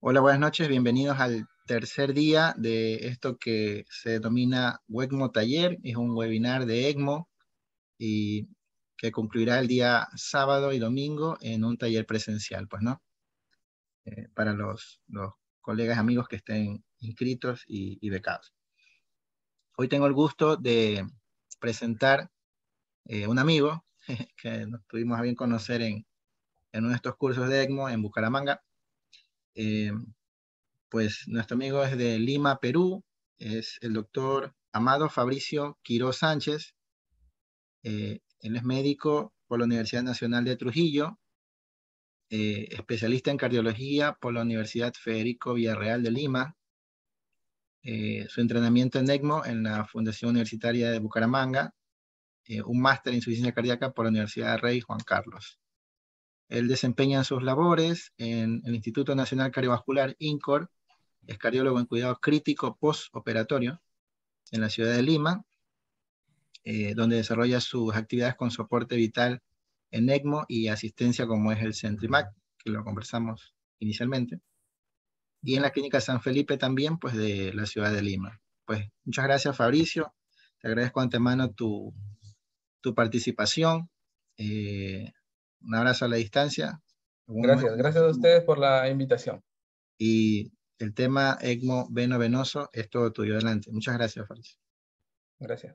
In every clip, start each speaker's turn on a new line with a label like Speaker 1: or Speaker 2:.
Speaker 1: Hola, buenas noches, bienvenidos al tercer día de esto que se denomina WECMO Taller. Es un webinar de ECMO y que concluirá el día sábado y domingo en un taller presencial, pues, ¿no? Para los colegas, amigos que estén inscritos y becados. Hoy tengo el gusto de presentar un amigo que nos tuvimos a bien conocer en uno de estos cursos de ECMO en Bucaramanga. Eh, Pues nuestro amigo es de Lima, Perú, es el doctor Amado Fabricio Quiroz Sánchez. Él es médico por la Universidad Nacional de Trujillo, especialista en cardiología por la Universidad Federico Villarreal de Lima, su entrenamiento en ECMO en la Fundación Universitaria de Bucaramanga, un máster en insuficiencia cardíaca por la Universidad de Rey Juan Carlos. Él desempeña sus labores en el Instituto Nacional Cardiovascular, INCOR, es cardiólogo en cuidado crítico postoperatorio en la ciudad de Lima, donde desarrolla sus actividades con soporte vital en ECMO y asistencia como es el CentriMac, que lo conversamos inicialmente, y en la Clínica San Felipe también, pues de la ciudad de Lima. Pues muchas gracias, Fabricio, te agradezco de antemano tu participación, un abrazo a la distancia,
Speaker 2: Gracias a ustedes por la invitación.
Speaker 1: y el tema ECMO veno-venoso es todo tuyo. Adelante. Muchas gracias, Fabricio.
Speaker 2: Gracias.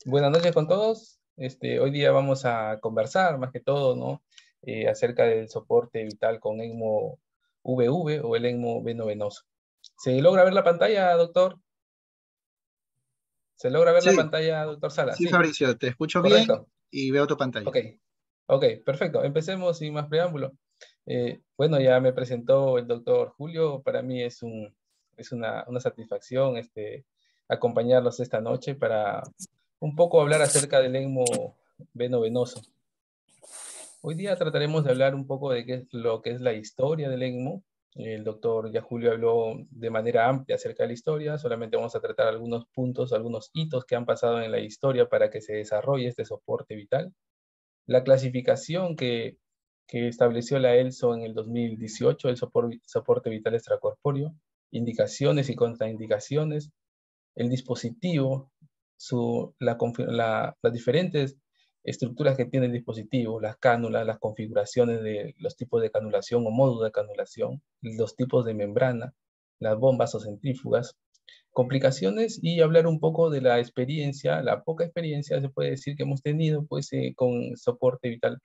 Speaker 2: Buenas noches con todos. Hoy día vamos a conversar más que todo, ¿no? Acerca del soporte vital con ECMO VV o el ECMO veno-venoso. ¿Se logra ver la pantalla, doctor? ¿Se logra ver la
Speaker 1: Sí,
Speaker 2: pantalla, doctor Sala?
Speaker 1: sí,
Speaker 2: Sí,
Speaker 1: Fabricio, te escucho bien
Speaker 2: correcto.
Speaker 1: y veo tu pantalla.
Speaker 2: Ok, ok, perfecto. Empecemos sin más preámbulo. Bueno, ya me presentó el doctor Julio. Para mí es una satisfacción acompañarlos esta noche para un poco hablar acerca del ECMO veno-venoso. Hoy día trataremos de hablar un poco de qué es lo que es la historia del ECMO. El doctor ya Julio habló de manera amplia acerca de la historia. Solamente vamos a tratar algunos puntos, algunos hitos que han pasado en la historia para que se desarrolle este soporte vital. La clasificación que estableció la ELSO en el 2018, el soporte vital extracorpóreo, indicaciones y contraindicaciones, el dispositivo, las diferentes estructuras que tiene el dispositivo, las cánulas, las configuraciones de los tipos de canulación o módulo de canulación, los tipos de membrana, las bombas o centrífugas, complicaciones y hablar un poco de la experiencia, la poca experiencia se puede decir que hemos tenido pues, con soporte vital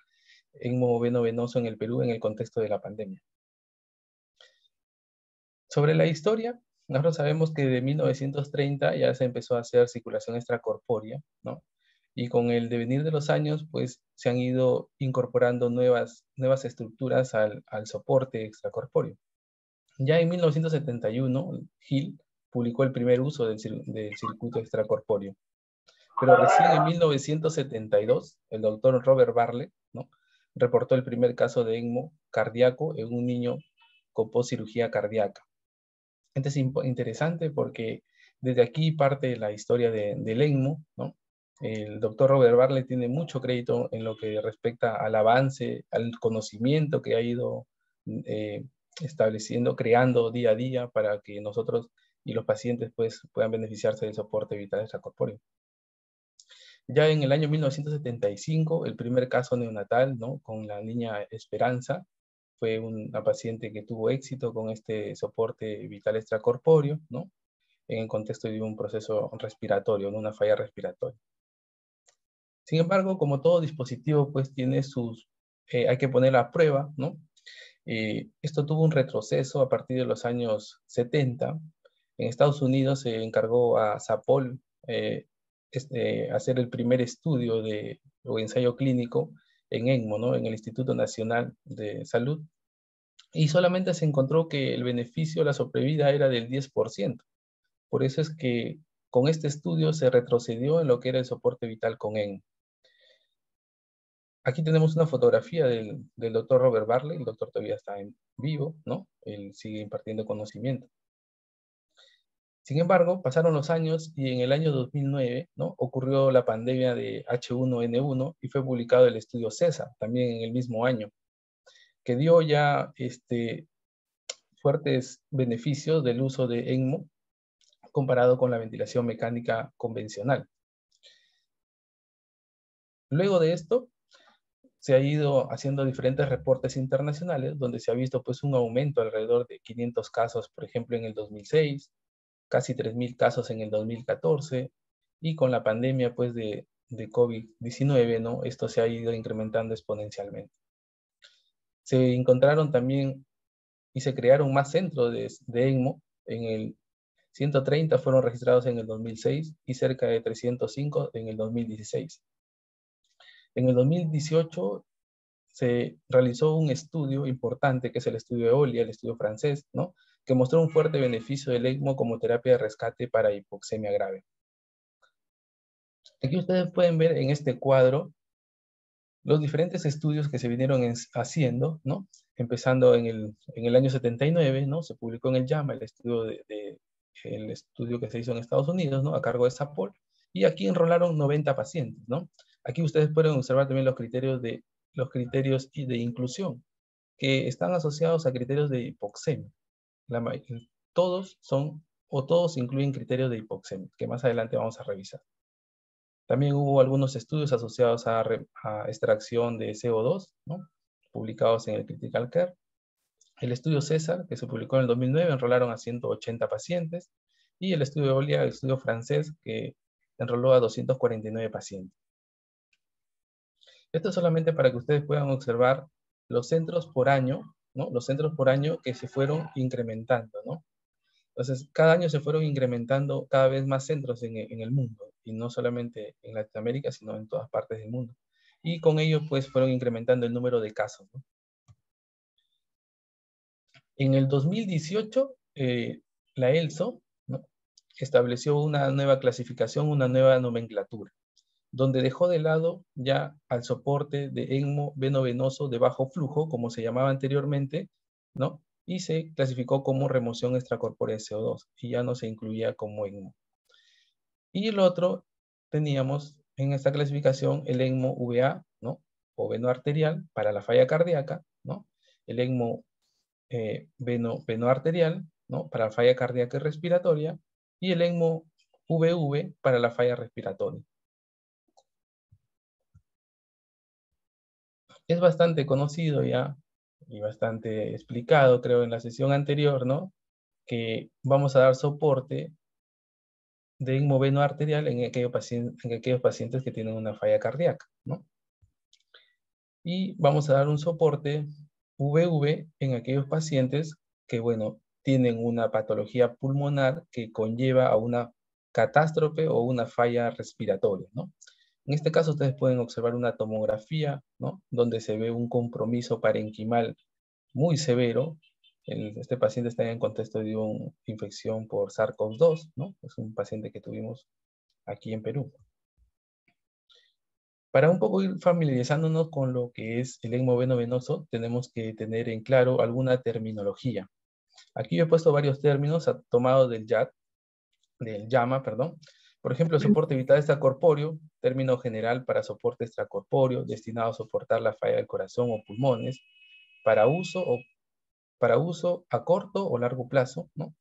Speaker 2: en veno-venoso en el Perú en el contexto de la pandemia. Sobre la historia, nosotros sabemos que de 1930 ya se empezó a hacer circulación extracorpórea, ¿no? Y con el devenir de los años, pues se han ido incorporando nuevas estructuras al soporte extracorpóreo. Ya en 1971, Hill publicó el primer uso del circuito extracorpóreo. Pero recién en 1972, el doctor Robert Bartlett, ¿no?, reportó el primer caso de ECMO cardíaco en un niño con postcirugía cardíaca. Esto es interesante porque desde aquí parte la historia del ECMO, ¿no? El doctor Robert Bartlett tiene mucho crédito en lo que respecta al avance, al conocimiento que ha ido estableciendo, creando día a día para que nosotros y los pacientes pues, puedan beneficiarse del soporte vital extracorpóreo. Ya en el año 1975, el primer caso neonatal, ¿no?, con la niña Esperanza, fue una paciente que tuvo éxito con este soporte vital extracorpóreo, ¿no?, en el contexto de un proceso respiratorio, ¿no?, una falla respiratoria. Sin embargo, como todo dispositivo, pues tiene hay que ponerlo a prueba, ¿no? Esto tuvo un retroceso a partir de los años 70. En Estados Unidos se encargó a Sapol hacer el primer estudio o ensayo clínico en ECMO, ¿no?, en el Instituto Nacional de Salud, y solamente se encontró que el beneficio, la sobrevida era del 10%. Por eso es que con este estudio se retrocedió en lo que era el soporte vital con ECMO. Aquí tenemos una fotografía del doctor Robert Bartlett. El doctor todavía está en vivo, ¿no? Él sigue impartiendo conocimiento. Sin embargo, pasaron los años y en el año 2009, ¿no?, ocurrió la pandemia de H1N1 y fue publicado el estudio CESAR, también en el mismo año, que dio ya fuertes beneficios del uso de ECMO comparado con la ventilación mecánica convencional. Luego de esto, se ha ido haciendo diferentes reportes internacionales donde se ha visto pues un aumento alrededor de 500 casos, por ejemplo, en el 2006, casi 3.000 casos en el 2014, y con la pandemia pues de COVID-19, ¿no?, esto se ha ido incrementando exponencialmente. Se encontraron también y se crearon más centros de ECMO. En el 130 fueron registrados en el 2006 y cerca de 305 en el 2016. En el 2018 se realizó un estudio importante, que es el estudio EOLIA, el estudio francés, ¿no?, que mostró un fuerte beneficio del ECMO como terapia de rescate para hipoxemia grave. Aquí ustedes pueden ver en este cuadro los diferentes estudios que se vinieron haciendo, ¿no? Empezando en el año 79, ¿no?, se publicó en el JAMA el estudio que se hizo en Estados Unidos, ¿no?, a cargo de SAPOL, y aquí enrolaron 90 pacientes, ¿no? Aquí ustedes pueden observar también los criterios de inclusión, que están asociados a criterios de hipoxemia. Todos incluyen criterios de hipoxemia, que más adelante vamos a revisar. También hubo algunos estudios asociados a extracción de CO2, ¿no?, publicados en el Critical Care. El estudio CESAR, que se publicó en el 2009, enrolaron a 180 pacientes. Y el estudio EOLIA, el estudio francés, que enroló a 249 pacientes. Esto es solamente para que ustedes puedan observar los centros por año, ¿no?, los centros por año que se fueron incrementando, ¿no? Entonces, cada año se fueron incrementando cada vez más centros en el mundo, y no solamente en Latinoamérica, sino en todas partes del mundo. Y con ello, pues, fueron incrementando el número de casos, ¿no? En el 2018, la ELSO, ¿no?, estableció una nueva clasificación, una nueva nomenclatura, donde dejó de lado ya al soporte de ECMO venovenoso de bajo flujo, como se llamaba anteriormente, ¿no?, y se clasificó como remoción extracorpórea de CO2, y ya no se incluía como ECMO. Y el otro, teníamos en esta clasificación el ECMO VA, ¿no?, o venoarterial para la falla cardíaca, ¿no?, el ECMO venoarterial, ¿no?, para la falla cardíaca y respiratoria, y el ECMO VV para la falla respiratoria. Es bastante conocido ya y bastante explicado, creo, en la sesión anterior, ¿no?, que vamos a dar soporte de ECMO venoarterial en aquellos pacientes que tienen una falla cardíaca, ¿no? Y vamos a dar un soporte VV en aquellos pacientes que, bueno, tienen una patología pulmonar que conlleva a una catástrofe o una falla respiratoria, ¿no? En este caso, ustedes pueden observar una tomografía, ¿no?, donde se ve un compromiso parenquimal muy severo. Este paciente está en contexto de una infección por SARS-CoV-2, ¿no? Es un paciente que tuvimos aquí en Perú. Para un poco ir familiarizándonos con lo que es el ECMO venovenoso, tenemos que tener en claro alguna terminología. Aquí yo he puesto varios términos tomados del JAMA, perdón. Por ejemplo, soporte vital extracorpóreo, término general para soporte extracorpóreo, destinado a soportar la falla del corazón o pulmones, para uso a corto o largo plazo, ¿no?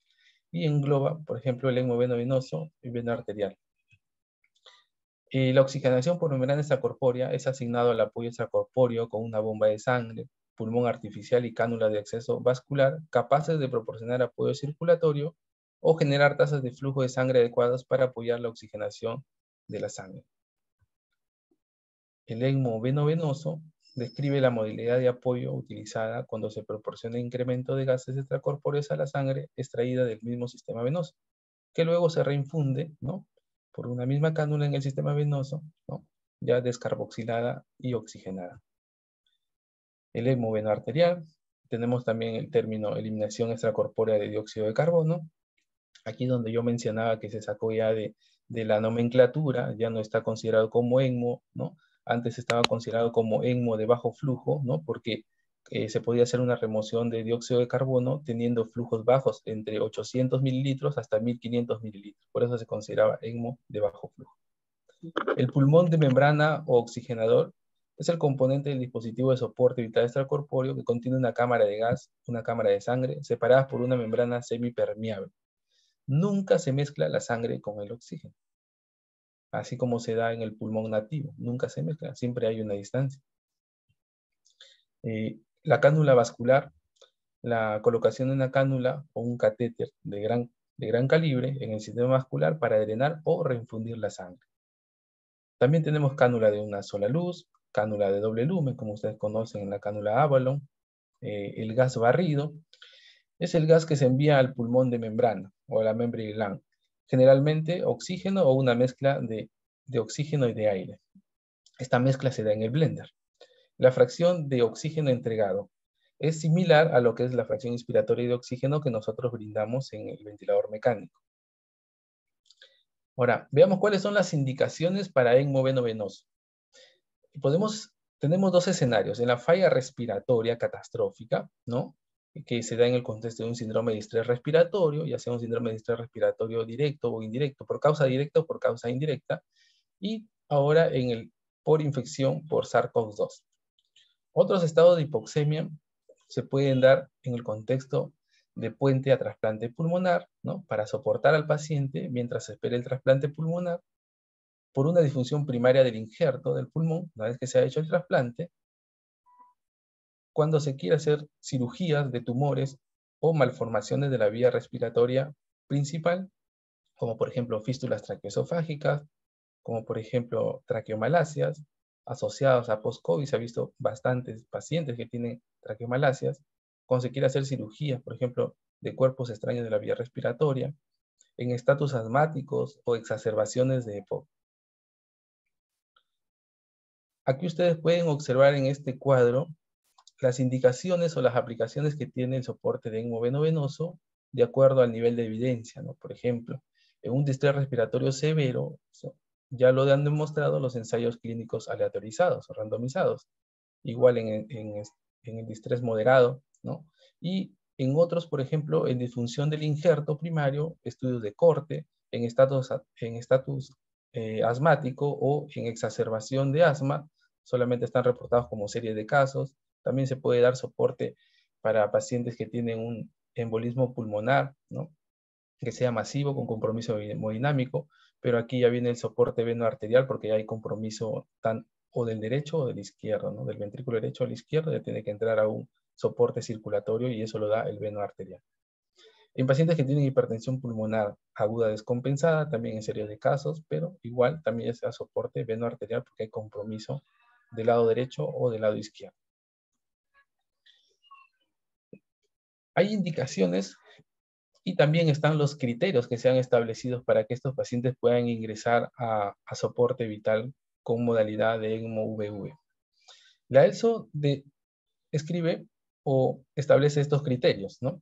Speaker 2: Y engloba, por ejemplo, el ECMO venovenoso y venoarterial. La oxigenación por membrana extracorpórea es asignado al apoyo extracorpóreo con una bomba de sangre, pulmón artificial y cánula de acceso vascular capaces de proporcionar apoyo circulatorio o generar tasas de flujo de sangre adecuadas para apoyar la oxigenación de la sangre. El ECMO venovenoso describe la modalidad de apoyo utilizada cuando se proporciona incremento de gases extracorpóreos a la sangre extraída del mismo sistema venoso, que luego se reinfunde, ¿no?, por una misma cánula en el sistema venoso, ¿no?, ya descarboxilada y oxigenada. El ECMO venoarterial, tenemos también el término eliminación extracorpórea de dióxido de carbono. Aquí donde yo mencionaba que se sacó ya de la nomenclatura, ya no está considerado como ECMO, ¿no? Antes estaba considerado como ECMO de bajo flujo, ¿no?, porque se podía hacer una remoción de dióxido de carbono teniendo flujos bajos entre 800 mililitros hasta 1500 mililitros. Por eso se consideraba ECMO de bajo flujo. El pulmón de membrana o oxigenador es el componente del dispositivo de soporte vital extracorpóreo que contiene una cámara de gas, una cámara de sangre, separadas por una membrana semipermeable. Nunca se mezcla la sangre con el oxígeno, así como se da en el pulmón nativo. Nunca se mezcla, siempre hay una distancia. La cánula vascular, la colocación de una cánula o un catéter de gran calibre en el sistema vascular para drenar o reinfundir la sangre. También tenemos cánula de una sola luz, cánula de doble lumen, como ustedes conocen en la cánula Avalon. El gas barrido es el gas que se envía al pulmón de membrana o a la membrane gland. Generalmente oxígeno o una mezcla de oxígeno y de aire. Esta mezcla se da en el blender. La fracción de oxígeno entregado es similar a lo que es la fracción inspiratoria de oxígeno que nosotros brindamos en el ventilador mecánico. Ahora, veamos cuáles son las indicaciones para ECMO veno-venoso. Tenemos dos escenarios. En la falla respiratoria catastrófica, ¿no?, que se da en el contexto de un síndrome de distrés respiratorio, ya sea un síndrome de distrés respiratorio directo o indirecto, por causa directa o por causa indirecta, y ahora por infección por SARS-CoV-2. Otros estados de hipoxemia se pueden dar en el contexto de puente a trasplante pulmonar, ¿no?, para soportar al paciente mientras se espera el trasplante pulmonar, por una disfunción primaria del injerto del pulmón, una vez que se ha hecho el trasplante, cuando se quiere hacer cirugías de tumores o malformaciones de la vía respiratoria principal, como por ejemplo fístulas traqueoesofágicas, como por ejemplo traqueomalasias, asociados a post-COVID. Se ha visto bastantes pacientes que tienen traqueomalasias, cuando se quiere hacer cirugías, por ejemplo, de cuerpos extraños de la vía respiratoria, en estatus asmáticos o exacerbaciones de EPOC. Aquí ustedes pueden observar en este cuadro las indicaciones o las aplicaciones que tiene el soporte de ECMO veno-venoso de acuerdo al nivel de evidencia, ¿no? Por ejemplo, en un distrés respiratorio severo, ya lo han demostrado los ensayos clínicos aleatorizados o randomizados. Igual en el distrés moderado, ¿no? Y en otros, por ejemplo, en disfunción del injerto primario, estudios de corte, en estatus asmático o en exacerbación de asma, solamente están reportados como serie de casos. También se puede dar soporte para pacientes que tienen un embolismo pulmonar, ¿no?, que sea masivo con compromiso hemodinámico, pero aquí ya viene el soporte venoarterial porque ya hay compromiso o del derecho o del izquierdo, ¿no?, del ventrículo derecho al izquierdo, ya tiene que entrar a un soporte circulatorio y eso lo da el venoarterial. En pacientes que tienen hipertensión pulmonar aguda descompensada, también en serie de casos, pero igual también se da soporte venoarterial porque hay compromiso del lado derecho o del lado izquierdo. Hay indicaciones y también están los criterios que se han establecido para que estos pacientes puedan ingresar a soporte vital con modalidad de ECMO-VV. La ELSO escribe o establece estos criterios, ¿no?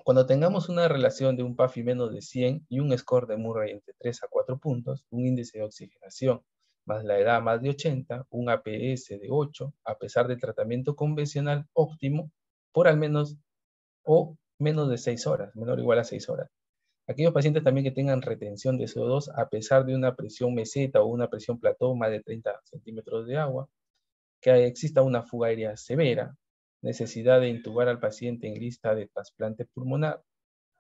Speaker 2: Cuando tengamos una relación de un PAFI menos de 100 y un score de Murray entre 3 a 4 puntos, un índice de oxigenación más la edad más de 80, un APS de 8, a pesar del tratamiento convencional óptimo, por al menos o menos de 6 horas, menor o igual a 6 horas. Aquellos pacientes también que tengan retención de CO2 a pesar de una presión meseta o una presión plató más de 30 centímetros de agua, que exista una fuga aérea severa, necesidad de intubar al paciente en lista de trasplante pulmonar,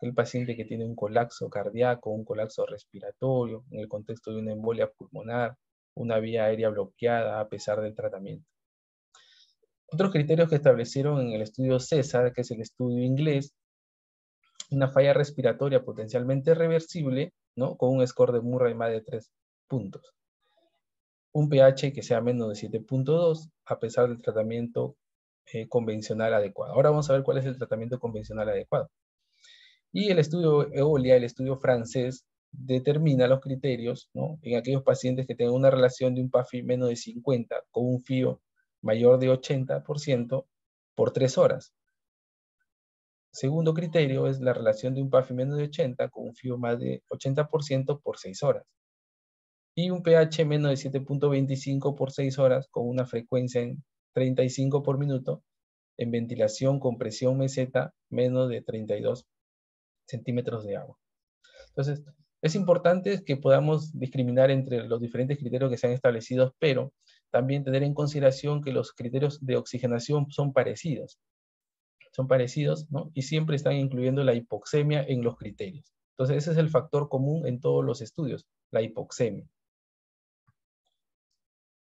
Speaker 2: el paciente que tiene un colapso cardíaco, un colapso respiratorio, en el contexto de una embolia pulmonar, una vía aérea bloqueada a pesar del tratamiento. Otros criterios que establecieron en el estudio CESAR, que es el estudio inglés, una falla respiratoria potencialmente reversible, ¿no?, con un score de Murray más de 3 puntos. Un pH que sea menos de 7.2 a pesar del tratamiento convencional adecuado. Ahora vamos a ver cuál es el tratamiento convencional adecuado. Y el estudio EOLIA, el estudio francés, determina los criterios, ¿no?, en aquellos pacientes que tengan una relación de un PAFI menos de 50 con un FIO mayor de 80% por 3 horas. Segundo criterio es la relación de un PAFI menos de 80 con un FIO más de 80% por 6 horas. Y un pH menos de 7.25 por 6 horas con una frecuencia en 35 por minuto en ventilación con presión meseta menos de 32 centímetros de agua. Entonces, es importante que podamos discriminar entre los diferentes criterios que se han establecido, pero también tener en consideración que los criterios de oxigenación son parecidos, ¿no? Y siempre están incluyendo la hipoxemia en los criterios. Entonces, ese es el factor común en todos los estudios, la hipoxemia.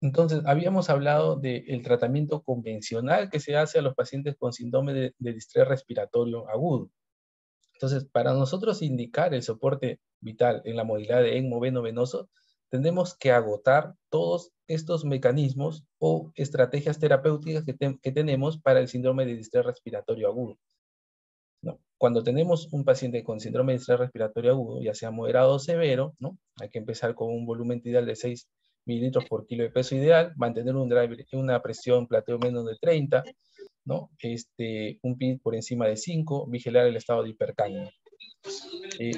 Speaker 2: Entonces, habíamos hablado del tratamiento convencional que se hace a los pacientes con síndrome de distrés respiratorio agudo. Entonces, para nosotros indicar el soporte vital en la modalidad de ECMO veno-venoso, tenemos que agotar todos estos mecanismos o estrategias terapéuticas que tenemos para el síndrome de distrés respiratorio agudo, ¿no? Cuando tenemos un paciente con síndrome de distrés respiratorio agudo, ya sea moderado o severo, ¿no? Hay que empezar con un volumen ideal de 6 mililitros por kilo de peso ideal, mantener una presión plateo menos de 30, ¿no? Un PID por encima de 5, vigilar el estado de hipercapnia.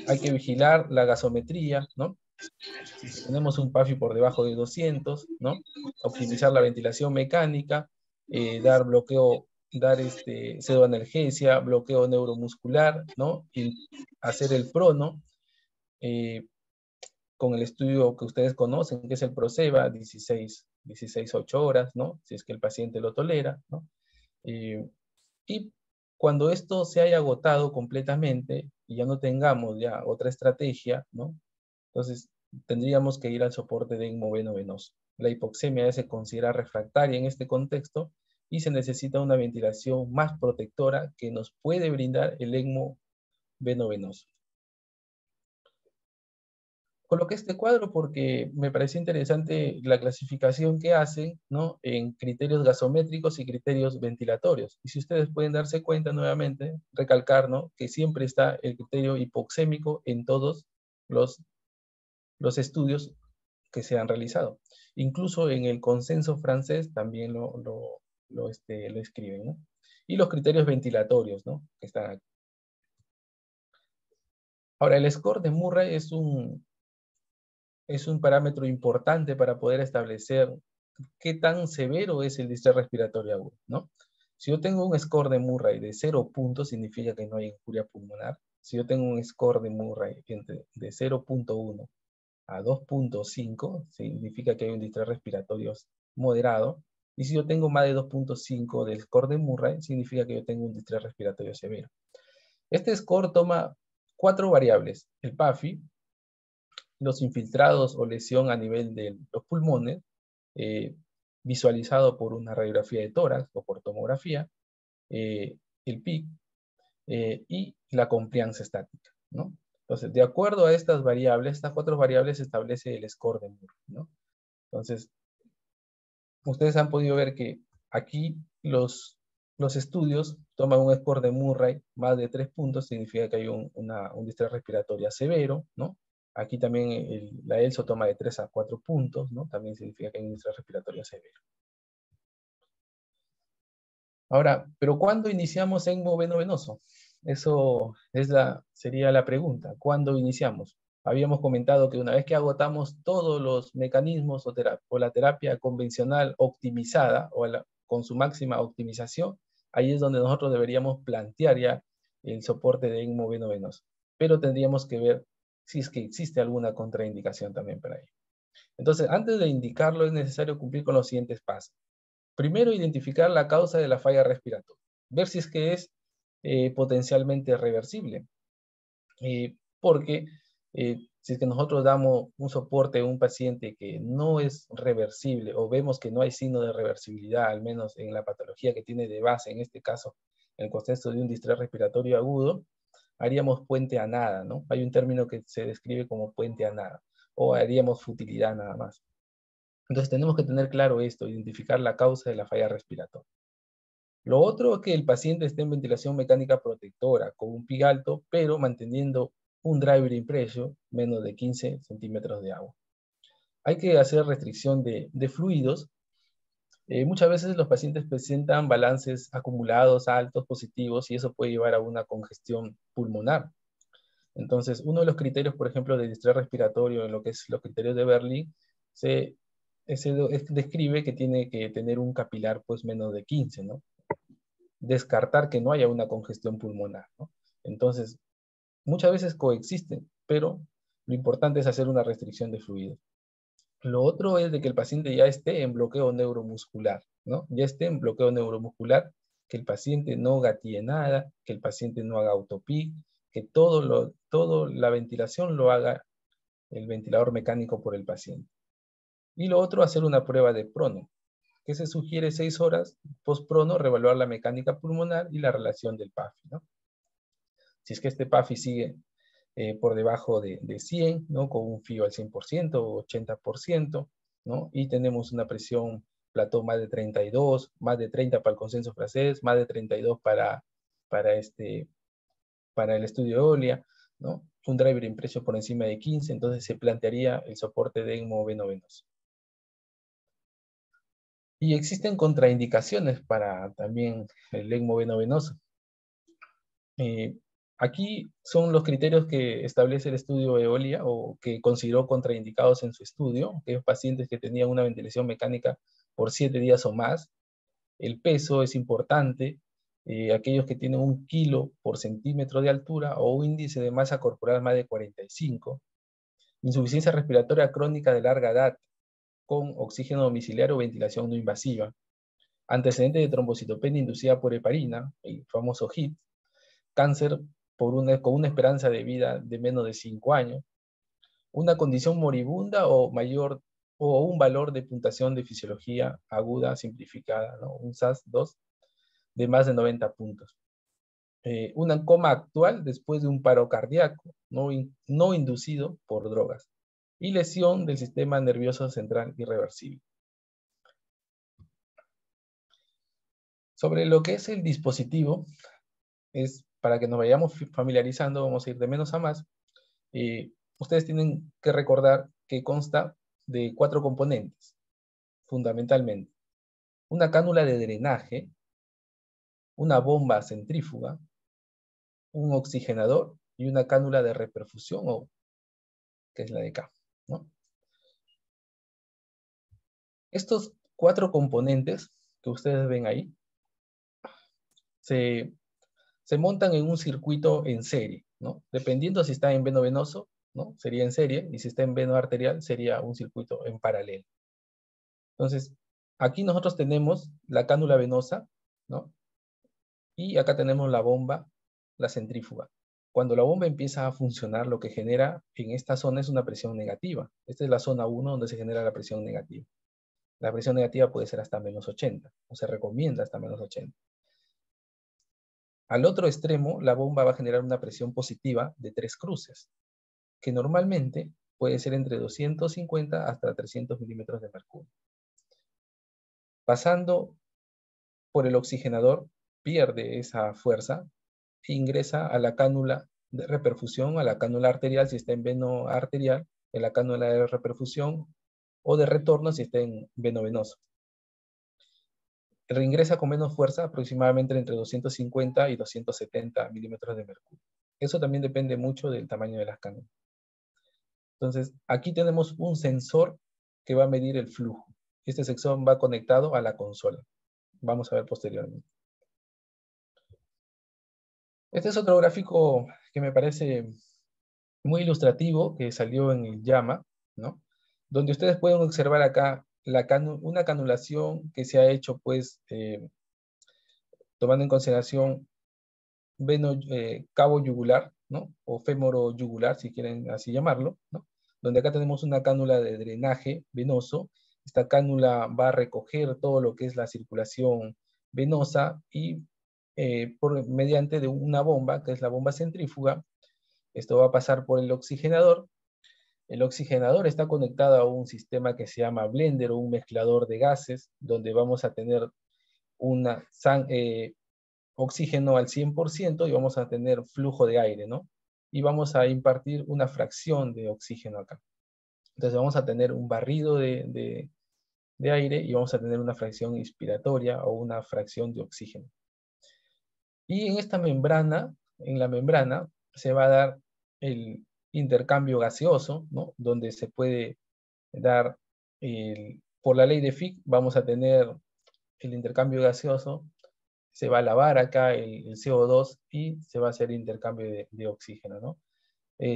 Speaker 2: Hay que vigilar la gasometría, ¿no? Si tenemos un PAFI por debajo de 200, ¿no? Optimizar la ventilación mecánica, dar bloqueo, dar pseudoanalgesia, bloqueo neuromuscular, ¿no? Y hacer el PRONO, con el estudio que ustedes conocen, que es el PROSEBA, 8 horas, ¿no? Si es que el paciente lo tolera, ¿no? Y cuando esto se haya agotado completamente y ya no tengamos ya otra estrategia, ¿no? Entonces tendríamos que ir al soporte de ECMO veno-venoso. La hipoxemia ya se considera refractaria en este contexto y se necesita una ventilación más protectora que nos puede brindar el ECMO veno-venoso. Coloqué este cuadro porque me pareció interesante la clasificación que hacen, ¿no? En criterios gasométricos y criterios ventilatorios. Y si ustedes pueden darse cuenta nuevamente, recalcar, ¿no? Que siempre está el criterio hipoxémico en todos los estudios que se han realizado. Incluso en el consenso francés también lo escriben, ¿no? Y los criterios ventilatorios, ¿no? Que están aquí. Ahora, el score de Murray es un parámetro importante para poder establecer qué tan severo es el distrés respiratorio agudo, ¿no? Si yo tengo un score de Murray de 0 puntos, significa que no hay injuria pulmonar. Si yo tengo un score de Murray de 0.1 a 2.5, significa que hay un distrés respiratorio moderado. Y si yo tengo más de 2.5 del score de Murray, significa que yo tengo un distrés respiratorio severo. Este score toma 4 variables: el PAFI, los infiltrados o lesión a nivel de los pulmones, visualizado por una radiografía de tórax o por tomografía, el PIC y la compliance estática, ¿no? Entonces, de acuerdo a estas variables, estas 4 variables, se establece el score de Murray, ¿no? Entonces, ustedes han podido ver que aquí los estudios toman un score de Murray más de 3 puntos, significa que hay un distrés respiratorio severo, ¿no? Aquí también la ELSO toma de 3 a 4 puntos, ¿no? También significa que hay un distrés respiratorio severo. Ahora, ¿pero cuándo iniciamos ECMO veno-venoso? Eso sería la pregunta. ¿Cuándo iniciamos? Habíamos comentado que una vez que agotamos todos los mecanismos o la terapia convencional optimizada con su máxima optimización, ahí es donde nosotros deberíamos plantear ya el soporte de ECMO veno-venoso. Pero tendríamos que ver si es que existe alguna contraindicación también para ello. Entonces, antes de indicarlo, es necesario cumplir con los siguientes pasos. Primero, identificar la causa de la falla respiratoria. Ver si es que es potencialmente reversible. Porque si es que nosotros damos un soporte a un paciente que no es reversible o vemos que no hay signo de reversibilidad, al menos en la patología que tiene de base, en este caso, en el contexto de un distrés respiratorio agudo, haríamos puente a nada, ¿no? Hay un término que se describe como puente a nada, o haríamos futilidad nada más. Entonces tenemos que tener claro esto, identificar la causa de la falla respiratoria. Lo otro es que el paciente esté en ventilación mecánica protectora, con un PIC alto, pero manteniendo un driver impression menos de 15 centímetros de agua. Hay que hacer restricción de fluidos. Muchas veces los pacientes presentan balances acumulados altos, positivos, y eso puede llevar a una congestión pulmonar. Entonces, uno de los criterios, por ejemplo, de distrés respiratorio, en lo que es los criterios de Berlin, se describe que tiene que tener un capilar pues menos de 15, ¿no? descartar que no haya una congestión pulmonar, ¿no? Entonces, muchas veces coexisten, pero lo importante es hacer una restricción de fluidos. Lo otro es de que el paciente ya esté en bloqueo neuromuscular, ¿no? Ya esté en bloqueo neuromuscular, que el paciente no gatille nada, que el paciente no haga autopí, que todo la ventilación lo haga el ventilador mecánico por el paciente. Y lo otro, hacer una prueba de prono, que se sugiere 6 horas post-prono, reevaluar la mecánica pulmonar y la relación del PAFI, ¿no? Si es que este PAFI sigue por debajo de 100, ¿no? Con un FIO al 100% o 80%, ¿no? Y tenemos una presión plató más de 32, más de 30 para el consenso francés, más de 32 para el estudio de OLIA, ¿no? Un driver impreso por encima de 15, entonces se plantearía el soporte de ECMO veno-venoso. Y existen contraindicaciones para también el ECMO veno-venoso. Aquí son los criterios que establece el estudio EOLIA o que consideró contraindicados en su estudio, aquellos pacientes que tenían una ventilación mecánica por 7 días o más. El peso es importante, aquellos que tienen 1 kilo por centímetro de altura o un índice de masa corporal más de 45, insuficiencia respiratoria crónica de larga edad con oxígeno domiciliario o ventilación no invasiva, antecedente de trombocitopenia inducida por heparina, el famoso HIT, cáncer con una esperanza de vida de menos de 5 años, una condición moribunda o mayor, o un valor de puntuación de fisiología aguda simplificada, ¿no? Un SAS-2 de más de 90 puntos. Una coma actual después de un paro cardíaco no inducido por drogas y lesión del sistema nervioso central irreversible. Sobre lo que es el dispositivo, es para que nos vayamos familiarizando, vamos a ir de menos a más. Ustedes tienen que recordar que consta de 4 componentes, fundamentalmente. Una cánula de drenaje, una bomba centrífuga, un oxigenador y una cánula de reperfusión, que es la de acá, ¿no? Estos 4 componentes que ustedes ven ahí se montan en un circuito en serie, ¿no? Dependiendo si está en veno venoso, ¿no? Sería en serie, y si está en veno arterial, sería un circuito en paralelo. Entonces, aquí nosotros tenemos la cánula venosa, ¿no? Y acá tenemos la bomba, la centrífuga. Cuando la bomba empieza a funcionar, lo que genera en esta zona es una presión negativa. Esta es la zona 1 donde se genera la presión negativa. La presión negativa puede ser hasta menos 80, o se recomienda hasta menos 80. Al otro extremo, la bomba va a generar una presión positiva de 3 cruces, que normalmente puede ser entre 250 hasta 300 milímetros de mercurio. Pasando por el oxigenador, pierde esa fuerza e ingresa a la cánula de reperfusión, a la cánula arterial si está en veno arterial, en la cánula de reperfusión, o de retorno si está en veno venoso. Reingresa con menos fuerza, aproximadamente entre 250 y 270 milímetros de mercurio. Eso también depende mucho del tamaño de las cánulas. Entonces, aquí tenemos un sensor que va a medir el flujo. Este sensor va conectado a la consola. Vamos a ver posteriormente. Este es otro gráfico que me parece muy ilustrativo, que salió en el JAMA, ¿no? Donde ustedes pueden observar acá una canulación que se ha hecho, pues, tomando en consideración cabo yugular, ¿no? O fémoro yugular, si quieren así llamarlo, ¿no? Donde acá tenemos una cánula de drenaje venoso. Esta cánula va a recoger todo lo que es la circulación venosa y mediante de una bomba, que es la bomba centrífuga, esto va a pasar por el oxigenador. El oxigenador está conectado a un sistema que se llama blender o un mezclador de gases, donde vamos a tener oxígeno al 100% y vamos a tener flujo de aire, ¿no? Y vamos a impartir una fracción de oxígeno acá. Entonces vamos a tener un barrido de aire y vamos a tener una fracción inspiratoria o una fracción de oxígeno. Y en esta membrana, en la membrana, se va a dar el intercambio gaseoso, ¿no? Donde se puede dar, por la ley de Fick, vamos a tener el intercambio gaseoso se va a lavar acá el CO2 y se va a hacer intercambio de oxígeno, ¿no?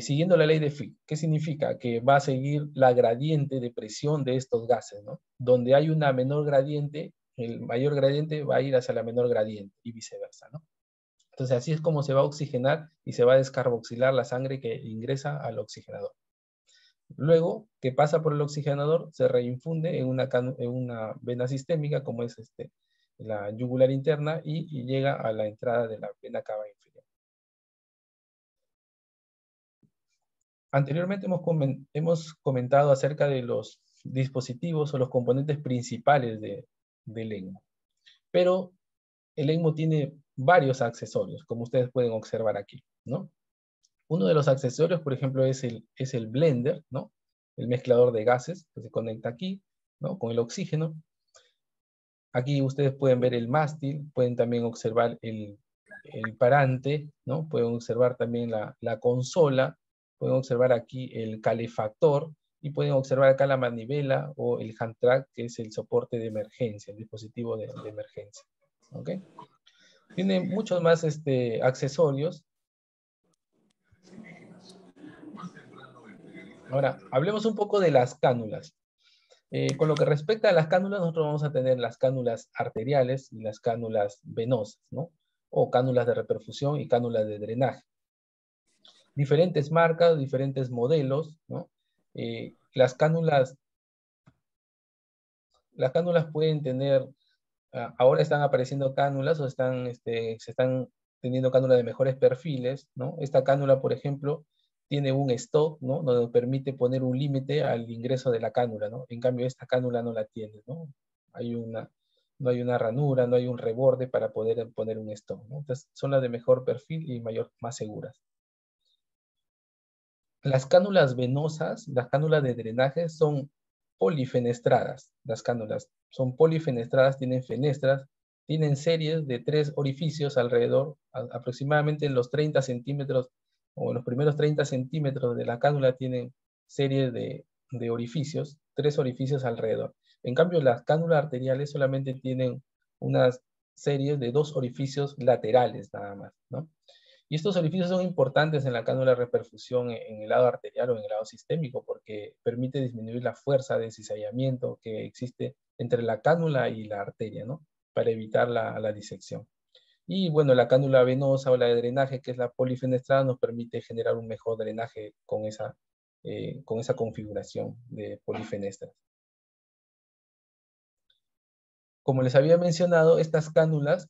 Speaker 2: Siguiendo la ley de Fick. ¿Qué significa? Que va a seguir la gradiente de presión de estos gases, ¿no? Donde hay una menor gradiente, el mayor gradiente va a ir hacia la menor gradiente y viceversa, ¿no? Entonces así es como se va a oxigenar y se va a descarboxilar la sangre que ingresa al oxigenador. Luego, que pasa por el oxigenador, se reinfunde en una vena sistémica, como es la yugular interna, y llega a la entrada de la vena cava inferior. Anteriormente hemos comentado acerca de los dispositivos o los componentes principales del ECMO. Pero el ECMO tiene varios accesorios, como ustedes pueden observar aquí, ¿no? Uno de los accesorios, por ejemplo, es el blender, ¿no? El mezclador de gases que se conecta aquí, ¿no? Con el oxígeno. Aquí ustedes pueden ver el mástil, pueden también observar el parante, ¿no? Pueden observar también la consola, pueden observar aquí el calefactor y pueden observar acá la manivela o el hand track, que es el soporte de emergencia, el dispositivo de emergencia. ¿Ok? Tiene muchos más accesorios. Ahora, hablemos un poco de las cánulas. Con lo que respecta a las cánulas, nosotros vamos a tener las cánulas arteriales y las cánulas venosas, ¿no? O cánulas de reperfusión y cánulas de drenaje. Diferentes marcas, diferentes modelos, ¿no? Las cánulas pueden tener, ahora están apareciendo cánulas o se están teniendo cánulas de mejores perfiles, ¿no? Esta cánula, por ejemplo, tiene un stop, ¿no? Donde permite poner un límite al ingreso de la cánula, ¿no? En cambio, esta cánula no la tiene, ¿no? No hay una ranura, no hay un reborde para poder poner un stop, ¿no? Entonces, son las de mejor perfil y más seguras. Las cánulas venosas, las cánulas de drenaje son polifenestradas. Las cánulas son polifenestradas, tienen fenestras, tienen series de 3 orificios alrededor, aproximadamente en los 30 centímetros o en los primeros 30 centímetros de la cánula tienen series de orificios, 3 orificios alrededor. En cambio, las cánulas arteriales solamente tienen unas series de 2 orificios laterales nada más, ¿no? Y estos orificios son importantes en la cánula de reperfusión en el lado arterial o en el lado sistémico porque permite disminuir la fuerza de cizallamiento que existe entre la cánula y la arteria, ¿no? Para evitar la disección. Y bueno, la cánula venosa o la de drenaje, que es la polifenestrada, nos permite generar un mejor drenaje con esa configuración de polifenestras. Como les había mencionado, estas cánulas,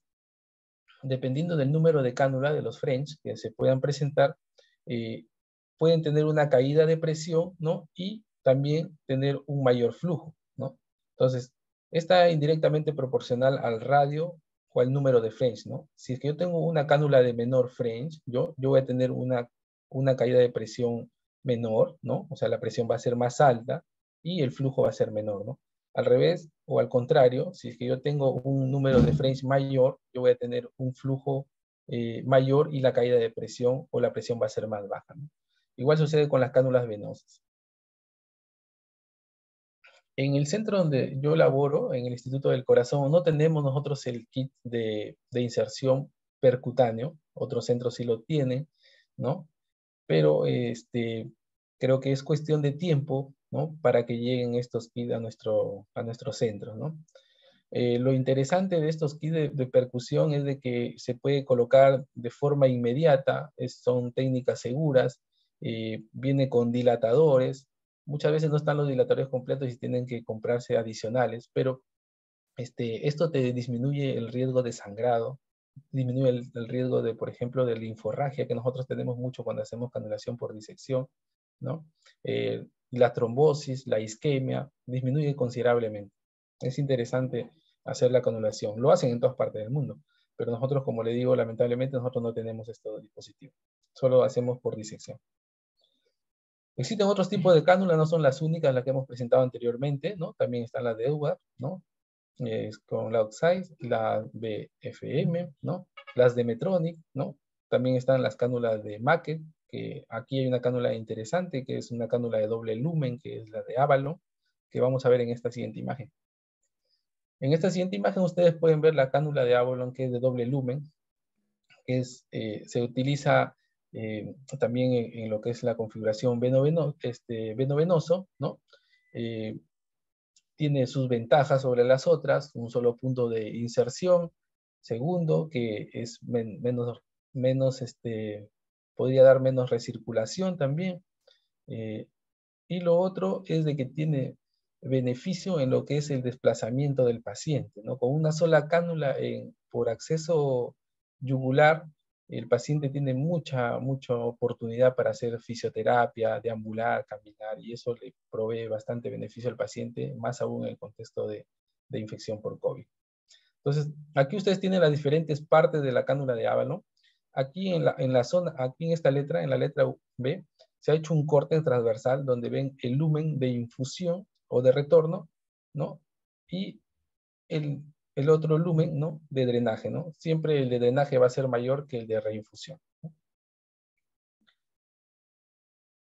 Speaker 2: dependiendo del número de cánula de los French que se puedan presentar, pueden tener una caída de presión, ¿no? Y también tener un mayor flujo, ¿no? Entonces, está indirectamente proporcional al radio o al número de French, ¿no? Si es que yo tengo una cánula de menor French, yo voy a tener una caída de presión menor, ¿no? O sea, la presión va a ser más alta y el flujo va a ser menor, ¿no? Al revés, o al contrario, si es que yo tengo un número de French mayor, yo voy a tener un flujo mayor y la caída de presión o la presión va a ser más baja, ¿no? Igual sucede con las cánulas venosas. En el centro donde yo laboro, en el Instituto del Corazón, no tenemos nosotros el kit de inserción percutáneo, otros centros sí lo tienen, ¿no? Pero creo que es cuestión de tiempo, ¿no? Para que lleguen estos kits a nuestro centro, ¿no? Lo interesante de estos kits de percusión es de que se puede colocar de forma inmediata, son técnicas seguras, viene con dilatadores, muchas veces no están los dilatadores completos y tienen que comprarse adicionales, pero esto te disminuye el riesgo de sangrado, disminuye el riesgo de, por ejemplo, de linforragia, que nosotros tenemos mucho cuando hacemos canulación por disección, ¿no? La trombosis, la isquemia, disminuye considerablemente. Es interesante hacer la canulación. Lo hacen en todas partes del mundo, pero nosotros, como le digo, lamentablemente nosotros no tenemos estos dispositivos. Solo hacemos por disección. Existen otros tipos de cánulas, no son las únicas las que hemos presentado anteriormente, ¿no? También están las de Edwards, ¿no? Con la Oxize, la BFM, ¿no? Las de Medtronic, ¿no? También están las cánulas de Macket, que aquí hay una cánula interesante, que es una cánula de doble lumen, que es la de Avalon, que vamos a ver en esta siguiente imagen. En esta siguiente imagen ustedes pueden ver la cánula de Avalon, que es de doble lumen, que es, se utiliza también en lo que es la configuración veno-venoso, ¿no? Tiene sus ventajas sobre las otras, un solo punto de inserción. Segundo, que es podría dar menos recirculación también. Y lo otro es de que tiene beneficio en lo que es el desplazamiento del paciente, ¿no? Con una sola cánula por acceso yugular, el paciente tiene mucha oportunidad para hacer fisioterapia, deambular, caminar, y eso le provee bastante beneficio al paciente, más aún en el contexto de infección por COVID. Entonces, aquí ustedes tienen las diferentes partes de la cánula de Avalon. Aquí en la zona, aquí en esta letra, en la letra B, se ha hecho un corte transversal donde ven el lumen de infusión o de retorno, ¿no? Y el otro lumen, ¿no? De drenaje, ¿no? Siempre el de drenaje va a ser mayor que el de reinfusión, ¿no?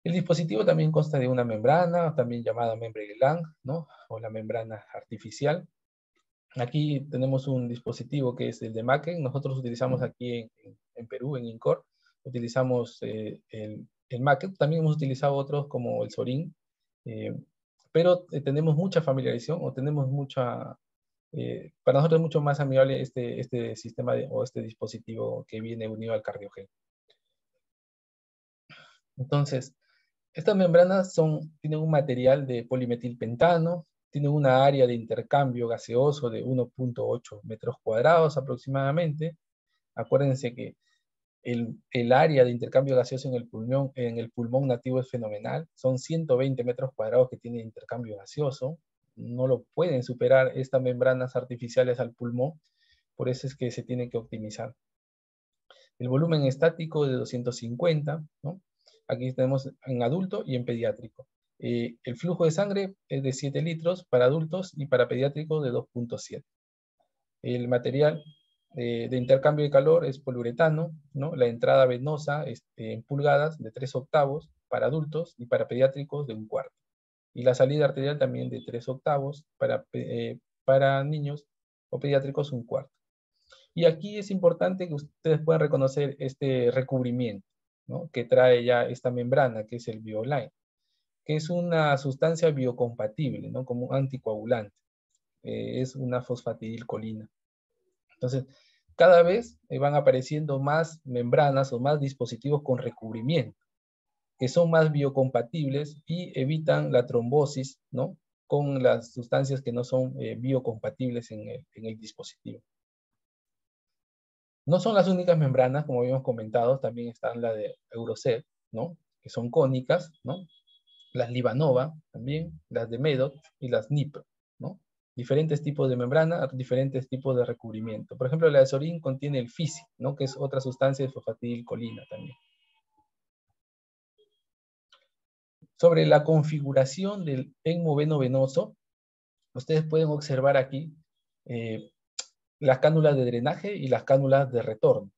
Speaker 2: El dispositivo también consta de una membrana, también llamada membrane gland, ¿no? O la membrana artificial. Aquí tenemos un dispositivo que es el de Maken. Nosotros utilizamos aquí en Perú, en INCOR, utilizamos el Maken. También hemos utilizado otros como el Sorin, pero tenemos mucha familiarización o tenemos mucha... para nosotros es mucho más amigable este sistema o este dispositivo que viene unido al cardiogel. Entonces, estas membranas tienen un material de polimetilpentano, tienen una área de intercambio gaseoso de 1.8 metros cuadrados aproximadamente. Acuérdense que el área de intercambio gaseoso en el pulmón nativo es fenomenal. Son 120 metros cuadrados que tiene intercambio gaseoso. No lo pueden superar estas membranas artificiales al pulmón, por eso es que se tiene que optimizar. El volumen estático de 250, ¿no? Aquí tenemos en adulto y en pediátrico. El flujo de sangre es de 7 litros para adultos y para pediátricos de 2.7. El material de intercambio de calor es poliuretano, ¿no? La entrada venosa en pulgadas de 3 octavos para adultos y para pediátricos de 1/4. Y la salida arterial también de 3 octavos para niños o pediátricos 1/4. Y aquí es importante que ustedes puedan reconocer este recubrimiento, ¿no? Que trae ya esta membrana, que es el BioLine, que es una sustancia biocompatible, ¿no? Como un anticoagulante. Es una fosfatidilcolina. Entonces, cada vez van apareciendo más membranas o más dispositivos con recubrimiento, que son más biocompatibles y evitan la trombosis, ¿no? Con las sustancias que no son biocompatibles en el dispositivo. No son las únicas membranas, como habíamos comentado, también están la de Eurocell, ¿no? Que son cónicas, ¿no? Las Livanova también, las de Medoc y las NIPR, ¿no? Diferentes tipos de membrana, diferentes tipos de recubrimiento. Por ejemplo, la de Sorin contiene el FISI, ¿no? Que es otra sustancia de fosfatidilcolina también. Sobre la configuración del ECMO veno-venoso, ustedes pueden observar aquí las cánulas de drenaje y las cánulas de retorno.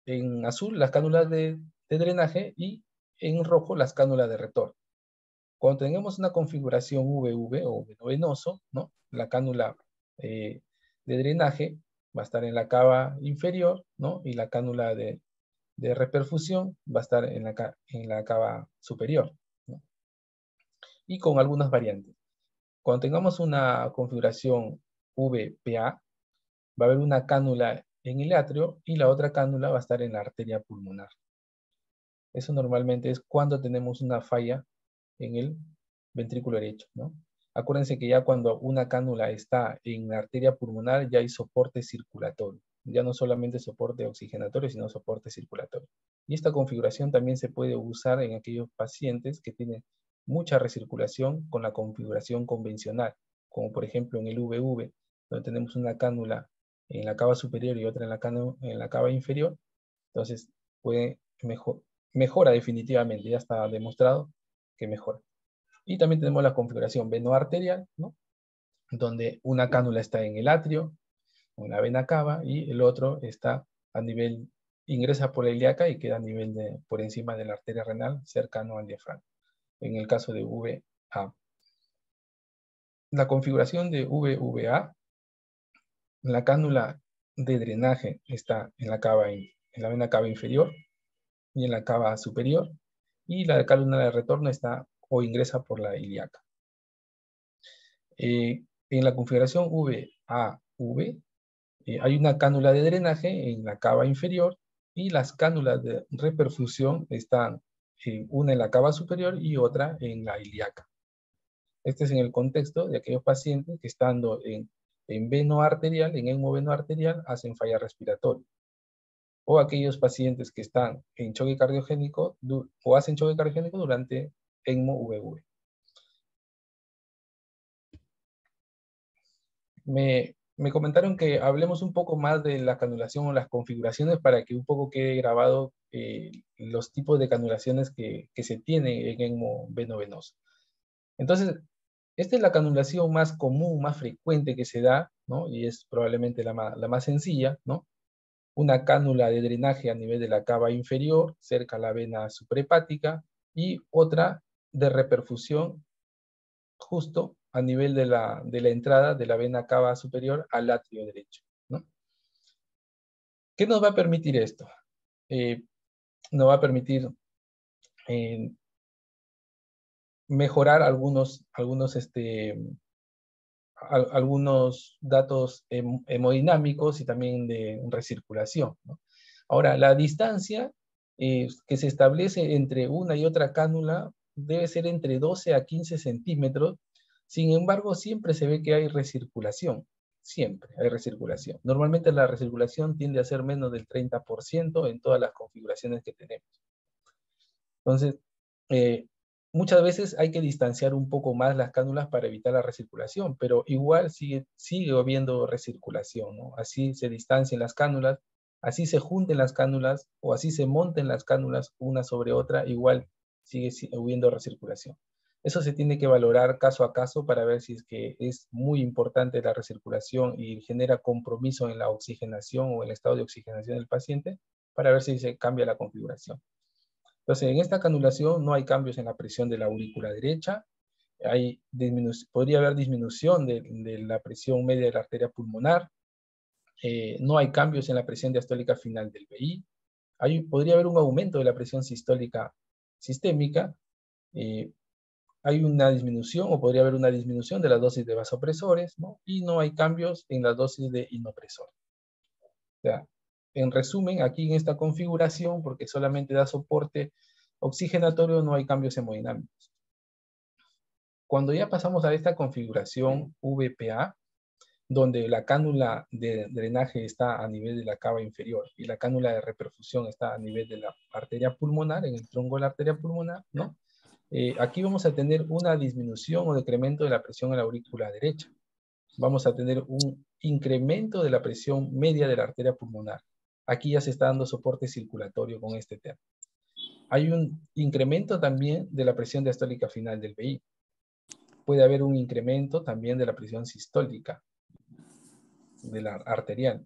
Speaker 2: En azul las cánulas de drenaje y en rojo las cánulas de retorno. Cuando tengamos una configuración VV o venoso, ¿no? La cánula de drenaje va a estar en la cava inferior, ¿no? Y la cánula de reperfusión va a estar en la cava superior, ¿no? Y con algunas variantes. Cuando tengamos una configuración VPA, va a haber una cánula en el atrio y la otra cánula va a estar en la arteria pulmonar. Eso normalmente es cuando tenemos una falla en el ventrículo derecho, ¿no? Acuérdense que ya cuando una cánula está en la arteria pulmonar ya hay soporte circulatorio. Ya no solamente soporte oxigenatorio, sino soporte circulatorio. Y esta configuración también se puede usar en aquellos pacientes que tienen mucha recirculación con la configuración convencional, como por ejemplo en el VV, donde tenemos una cánula en la cava superior y otra en la cava inferior. Entonces mejora definitivamente, ya está demostrado que mejora. Y también tenemos la configuración venoarterial, ¿no? Donde una cánula está en el atrio, una vena cava, y el otro está a nivel, ingresa por la ilíaca y queda a nivel por encima de la arteria renal, cercano al diafragma, en el caso de VA. La configuración de VVA La cánula de drenaje está en la vena cava inferior y en la cava superior, y la cánula de retorno está o ingresa por la ilíaca. En la configuración VAV hay una cánula de drenaje en la cava inferior y las cánulas de reperfusión están una en la cava superior y otra en la ilíaca. Este es en el contexto de aquellos pacientes que estando en veno arterial, en ECMO arterial, hacen falla respiratoria. O aquellos pacientes que están en choque cardiogénico o hacen choque cardiogénico durante ECMO-VV. Me comentaron que hablemos un poco más de la canulación o las configuraciones para que un poco quede grabado los tipos de canulaciones que se tienen en ECMO veno-venoso. Entonces, esta es la canulación más común, más frecuente que se da, ¿no? Y es probablemente la más sencilla, ¿no? Una cánula de drenaje a nivel de la cava inferior, cerca a la vena suprahepática, y otra de reperfusión justo a nivel de la entrada de la vena cava superior al atrio derecho, ¿no? ¿Qué nos va a permitir esto? Nos va a permitir mejorar algunos datos hemodinámicos y también de recirculación, ¿no? Ahora, la distancia que se establece entre una y otra cánula debe ser entre 12 a 15 centímetros. Sin embargo, siempre se ve que hay recirculación. Siempre hay recirculación. Normalmente la recirculación tiende a ser menos del 30% en todas las configuraciones que tenemos. Entonces, muchas veces hay que distanciar un poco más las cánulas para evitar la recirculación, pero igual sigue habiendo recirculación, ¿no? Así se distancien las cánulas, así se junten las cánulas o así se monten las cánulas una sobre otra, igual sigue habiendo recirculación. Eso se tiene que valorar caso a caso para ver si es que es muy importante la recirculación y genera compromiso en la oxigenación o el estado de oxigenación del paciente, para ver si se cambia la configuración. Entonces, en esta canulación no hay cambios en la presión de la aurícula derecha, podría haber disminución de la presión media de la arteria pulmonar, no hay cambios en la presión diastólica final del VI, podría haber un aumento de la presión sistólica sistémica, hay una disminución o podría haber una disminución de la dosis de vasopresores, ¿no? Y no hay cambios en la dosis de inopresor. O sea, en resumen, aquí en esta configuración, porque solamente da soporte oxigenatorio, no hay cambios hemodinámicos. Cuando ya pasamos a esta configuración VPA, donde la cánula de drenaje está a nivel de la cava inferior y la cánula de reperfusión está a nivel de la arteria pulmonar, en el tronco de la arteria pulmonar, ¿no? Aquí vamos a tener una disminución o decremento de la presión en la aurícula derecha. Vamos a tener un incremento de la presión media de la arteria pulmonar. Aquí ya se está dando soporte circulatorio con este tema. Hay un incremento también de la presión diastólica final del VI. Puede haber un incremento también de la presión sistólica, de la arterial.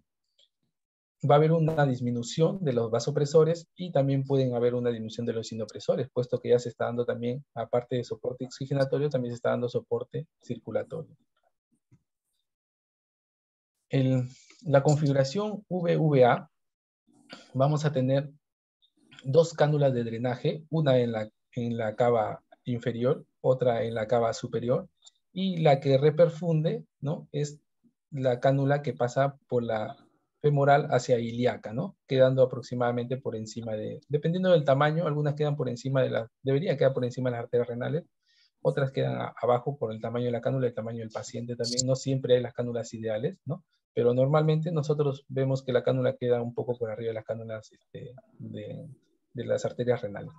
Speaker 2: Va a haber una disminución de los vasopresores y también pueden haber una disminución de los inopresores, puesto que ya se está dando también, aparte de soporte oxigenatorio, también se está dando soporte circulatorio. La configuración VVA, vamos a tener dos cánulas de drenaje, una en la cava inferior, otra en la cava superior, y la que reperfunde, ¿no? Es la cánula que pasa por la femoral hacia ilíaca, ¿no? Quedando aproximadamente por encima dependiendo del tamaño, algunas quedan por encima deberían quedar por encima de las arterias renales, otras quedan abajo por el tamaño de la cánula, el tamaño del paciente también. No siempre hay las cánulas ideales, ¿no? Pero normalmente nosotros vemos que la cánula queda un poco por arriba de las cánulas de las arterias renales.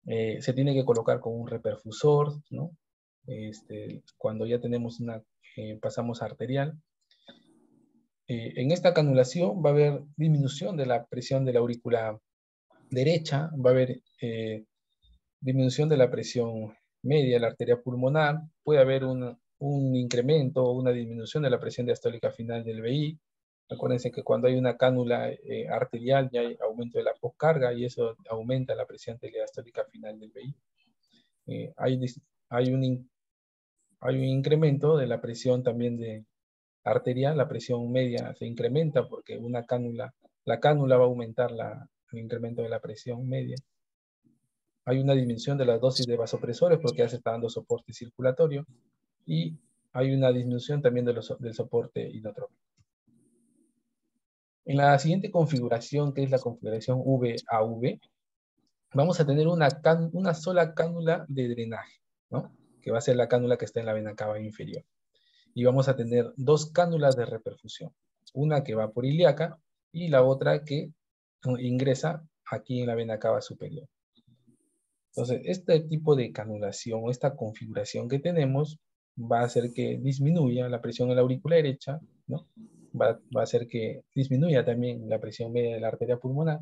Speaker 2: Se tiene que colocar con un reperfusor, ¿no? Cuando ya tenemos pasamos a arterial. En esta canulación va a haber disminución de la presión de la aurícula derecha, va a haber disminución de la presión media de la arteria pulmonar, puede haber un incremento o una disminución de la presión diastólica final del VI. Acuérdense que cuando hay una cánula arterial ya hay aumento de la postcarga y eso aumenta la presión diastólica final del VI. Hay un incremento de la presión también arterial, la presión media se incrementa porque la cánula va a aumentar el incremento de la presión media. Hay una disminución de la dosis de vasopresores porque ya se está dando soporte circulatorio, y hay una disminución también del soporte inotrópico. En la siguiente configuración, que es la configuración VAV, vamos a tener una sola cánula de drenaje, ¿no? Que va a ser la cánula que está en la vena cava inferior. Y vamos a tener dos cánulas de reperfusión. Una que va por ilíaca y la otra que ingresa aquí en la vena cava superior. Entonces, este tipo de canulación, esta configuración que tenemos, va a hacer que disminuya la presión en la aurícula derecha, ¿no? Va a hacer que disminuya también la presión media de la arteria pulmonar.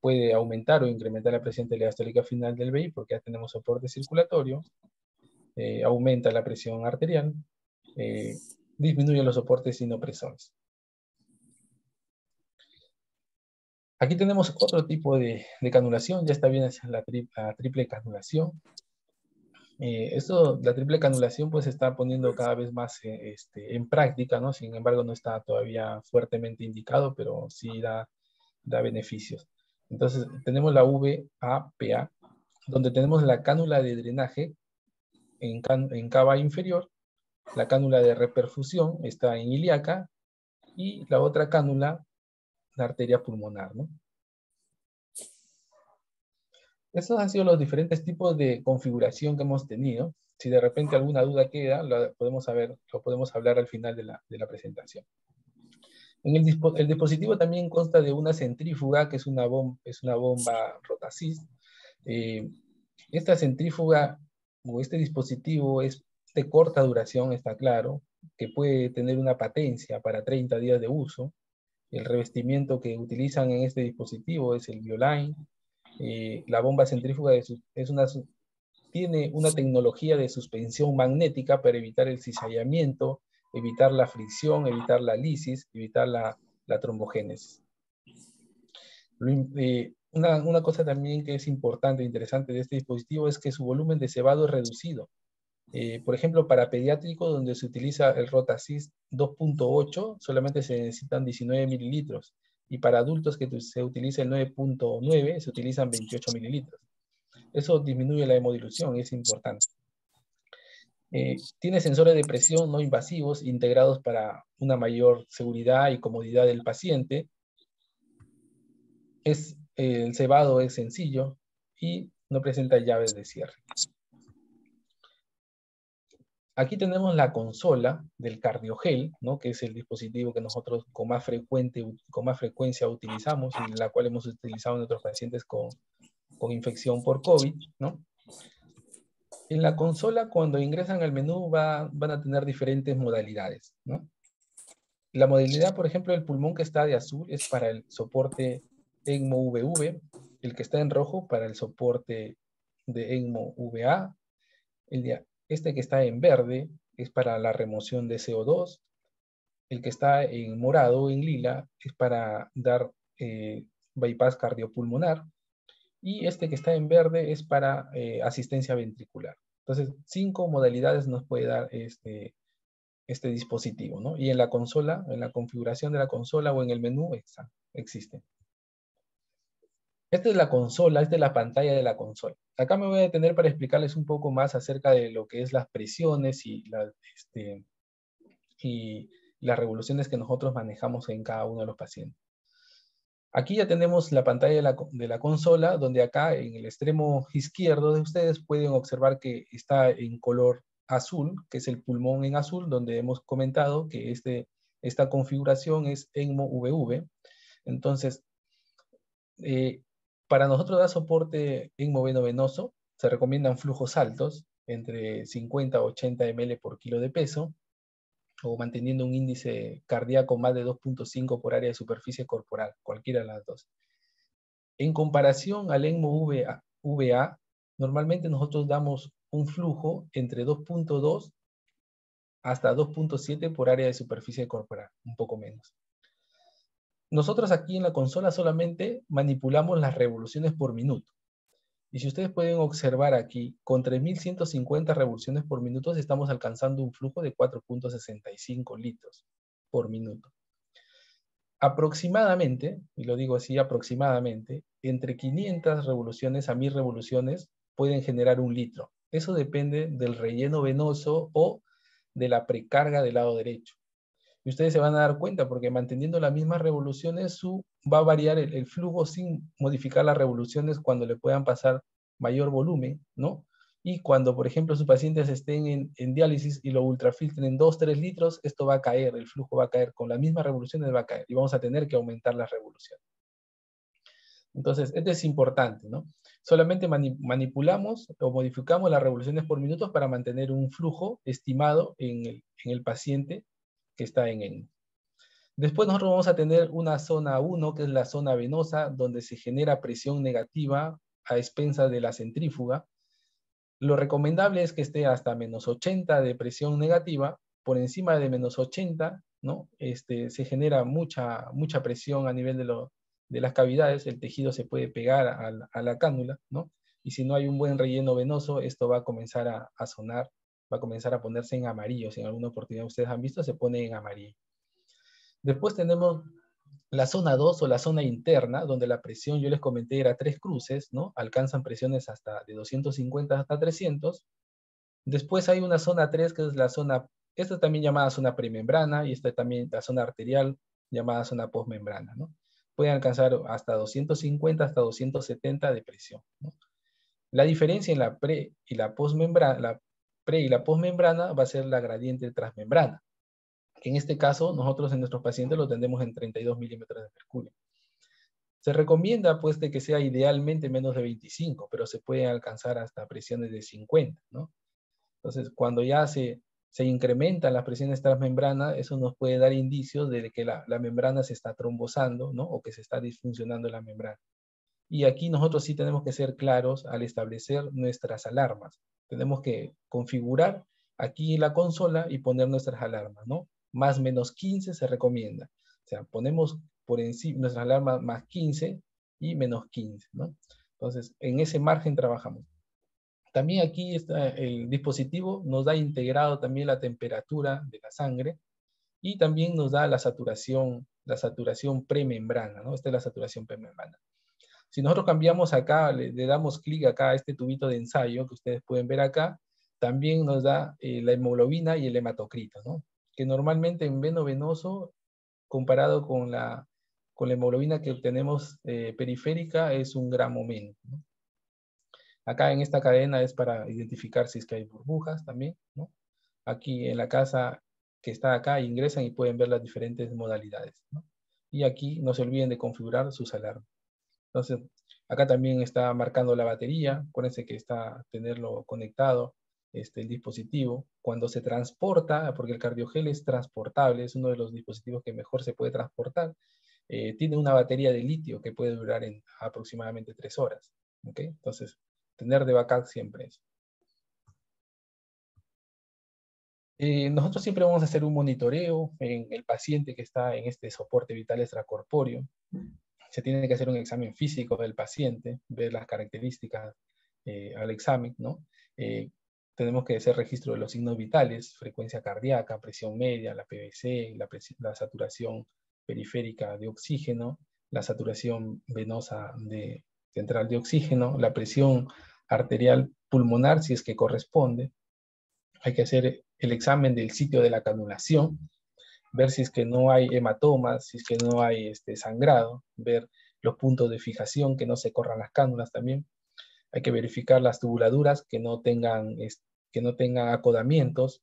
Speaker 2: Puede aumentar o incrementar la presión diastólica final del VI porque ya tenemos soporte circulatorio. Aumenta la presión arterial. Disminuye los soportes inopresores. Aquí tenemos otro tipo de canulación, ya está bien la triple canulación. La triple canulación pues se está poniendo cada vez más en práctica, ¿no? Sin embargo, no está todavía fuertemente indicado, pero sí da beneficios. Entonces, tenemos la VAPA, donde tenemos la cánula de drenaje en cava inferior, la cánula de reperfusión está en ilíaca, y la otra cánula, la arteria pulmonar, ¿no? Esos han sido los diferentes tipos de configuración que hemos tenido. Si de repente alguna duda queda, lo podemos hablar al final de la presentación. El dispositivo también consta de una centrífuga, que es una bomba Rotacis. Esta centrífuga o este dispositivo es de corta duración, está claro, que puede tener una patencia para 30 días de uso. El revestimiento que utilizan en este dispositivo es el Bioline. La bomba centrífuga tiene una tecnología de suspensión magnética para evitar el cizallamiento, evitar la fricción, evitar la lisis, evitar la trombogénesis. Una cosa también que es importante e interesante de este dispositivo es que su volumen de cebado es reducido. Por ejemplo, para pediátrico, donde se utiliza el Rotacis 2.8, solamente se necesitan 19 mililitros. Y para adultos que se utiliza el 9.9, se utilizan 28 mililitros. Eso disminuye la hemodilución y es importante. Tiene sensores de presión no invasivos integrados para una mayor seguridad y comodidad del paciente. El cebado es sencillo y no presenta llaves de cierre. Aquí tenemos la consola del cardiogel, ¿no? Que es el dispositivo que nosotros con más frecuencia utilizamos y la cual hemos utilizado en otros pacientes con infección por COVID, ¿no? En la consola, cuando ingresan al menú, van a tener diferentes modalidades, ¿no? La modalidad, por ejemplo, del pulmón que está de azul es para el soporte ECMO-VV, el que está en rojo para el soporte de ECMO-VA, este que está en verde es para la remoción de CO2, el que está en morado o en lila es para dar bypass cardiopulmonar, y este que está en verde es para asistencia ventricular. Entonces, 5 modalidades nos puede dar este dispositivo, ¿no? Y en la consola, en la configuración de la consola o en el menú existe. Esta es la consola, esta es la pantalla de la consola. Acá me voy a detener para explicarles un poco más acerca de lo que es las presiones y las revoluciones que nosotros manejamos en cada uno de los pacientes. Aquí ya tenemos la pantalla de la consola, donde acá en el extremo izquierdo de ustedes pueden observar que está en color azul, que es el pulmón en azul, donde hemos comentado que esta configuración es ECMO-VV. Entonces, para nosotros dar soporte ECMO veno-venoso, se recomiendan flujos altos, entre 50 a 80 ml por kilo de peso, o manteniendo un índice cardíaco más de 2.5 por área de superficie corporal, cualquiera de las dos. En comparación al ECMO-VA, normalmente nosotros damos un flujo entre 2.2 hasta 2.7 por área de superficie corporal, un poco menos. Nosotros aquí en la consola solamente manipulamos las revoluciones por minuto. Y si ustedes pueden observar aquí, con 3.150 revoluciones por minuto estamos alcanzando un flujo de 4.65 litros por minuto. Aproximadamente, y lo digo así, aproximadamente, entre 500 revoluciones a 1.000 revoluciones pueden generar 1 litro. Eso depende del relleno venoso o de la precarga del lado derecho. Y ustedes se van a dar cuenta porque manteniendo las mismas revoluciones va a variar el flujo sin modificar las revoluciones cuando le puedan pasar mayor volumen, ¿no? Y cuando, por ejemplo, sus pacientes estén en diálisis y lo ultrafiltren en 2-3 litros, esto va a caer, el flujo va a caer, con las mismas revoluciones va a caer y vamos a tener que aumentar las revoluciones. Entonces, esto es importante, ¿no? Solamente manipulamos o modificamos las revoluciones por minutos para mantener un flujo estimado en el paciente que está en ECMO. Después nosotros vamos a tener una zona 1, que es la zona venosa, donde se genera presión negativa a expensas de la centrífuga. Lo recomendable es que esté hasta menos 80 de presión negativa. Por encima de menos 80, ¿no? Se genera mucha presión a nivel de las cavidades, el tejido se puede pegar a la cánula, ¿no? Y si no hay un buen relleno venoso, esto va a comenzar a sonar, va a comenzar a ponerse en amarillo. Si en alguna oportunidad ustedes han visto, se pone en amarillo. Después tenemos la zona 2 o la zona interna, donde la presión, yo les comenté, era 3 cruces, ¿no? Alcanzan presiones hasta de 250 hasta 300. Después hay una zona 3, que es la zona, esta también llamada zona premembrana, y esta también la zona arterial, llamada zona postmembrana, ¿no? Pueden alcanzar hasta 250 hasta 270 de presión, ¿no? La diferencia en la pre y la postmembrana, va a ser la gradiente transmembrana, que en este caso nosotros en nuestros pacientes lo tendremos en 32 milímetros de mercurio. Se recomienda pues de que sea idealmente menos de 25, pero se pueden alcanzar hasta presiones de 50, ¿no? Entonces, cuando ya se incrementan las presiones transmembrana, eso nos puede dar indicios de que la membrana se está trombosando, ¿no? O que se está disfuncionando la membrana. Y aquí nosotros sí tenemos que ser claros al establecer nuestras alarmas. Tenemos que configurar aquí la consola y poner nuestras alarmas, ¿no? Más menos 15 se recomienda. O sea, ponemos por encima nuestras alarmas más 15 y menos 15, ¿no? Entonces, en ese margen trabajamos. También aquí está el dispositivo, nos da integrado también la temperatura de la sangre y también nos da la saturación premembrana, ¿no? Esta es la saturación premembrana. Si nosotros cambiamos acá, le damos clic acá a este tubito de ensayo que ustedes pueden ver acá, también nos da la hemoglobina y el hematocrito, ¿no? Que normalmente en veno venoso, comparado con la hemoglobina que obtenemos periférica, es 1 gramo menos, ¿no? Acá en esta cadena es para identificar si es que hay burbujas también, ¿no? Aquí en la casa que está acá ingresan y pueden ver las diferentes modalidades, ¿no? Y aquí no se olviden de configurar sus alarmas. Entonces, acá también está marcando la batería. Acuérdense que está tenerlo conectado el dispositivo. Cuando se transporta, porque el cardiogel es transportable, es uno de los dispositivos que mejor se puede transportar, tiene una batería de litio que puede durar en aproximadamente 3 horas. ¿Okay? Entonces, tener de backup siempre eso. Nosotros siempre vamos a hacer un monitoreo en el paciente que está en este soporte vital extracorpóreo. Se tiene que hacer un examen físico del paciente, ver las características al examen, ¿no? Tenemos que hacer registro de los signos vitales, frecuencia cardíaca, presión media, la PVC, la saturación periférica de oxígeno, la saturación venosa central de oxígeno, la presión arterial pulmonar, si es que corresponde. Hay que hacer el examen del sitio de la canulación, ver si es que no hay hematomas, si es que no hay sangrado, ver los puntos de fijación, que no se corran las cánulas también. Hay que verificar las tubuladuras, que no tengan acodamientos.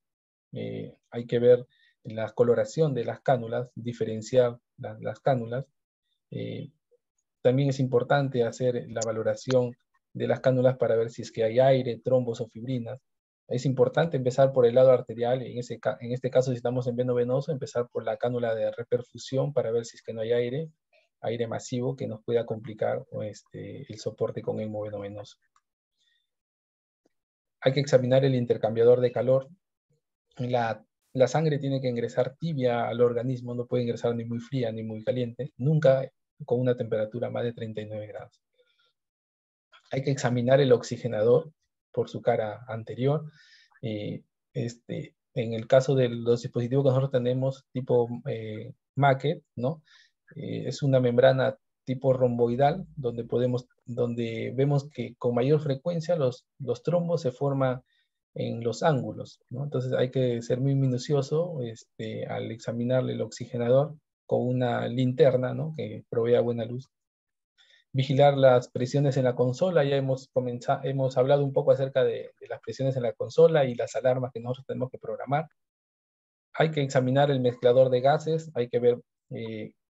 Speaker 2: Hay que ver la coloración de las cánulas, diferenciar las cánulas. También es importante hacer la valoración de las cánulas para ver si es que hay aire, trombos o fibrinas. Es importante empezar por el lado arterial, en este caso si estamos en veno venoso, empezar por la cánula de reperfusión para ver si es que no hay aire masivo que nos pueda complicar el soporte con el veno venoso. Hay que examinar el intercambiador de calor. La sangre tiene que ingresar tibia al organismo, no puede ingresar ni muy fría ni muy caliente, nunca con una temperatura más de 39 grados. Hay que examinar el oxigenador por su cara anterior. En el caso de los dispositivos que nosotros tenemos tipo Macket, ¿no? Es una membrana tipo romboidal, donde vemos que con mayor frecuencia los trombos se forman en los ángulos, ¿no? Entonces hay que ser muy minucioso al examinar el oxigenador con una linterna, ¿no? Que provea buena luz. Vigilar las presiones en la consola, ya hemos hablado un poco acerca de las presiones en la consola y las alarmas que nosotros tenemos que programar. Hay que examinar el mezclador de gases, hay que ver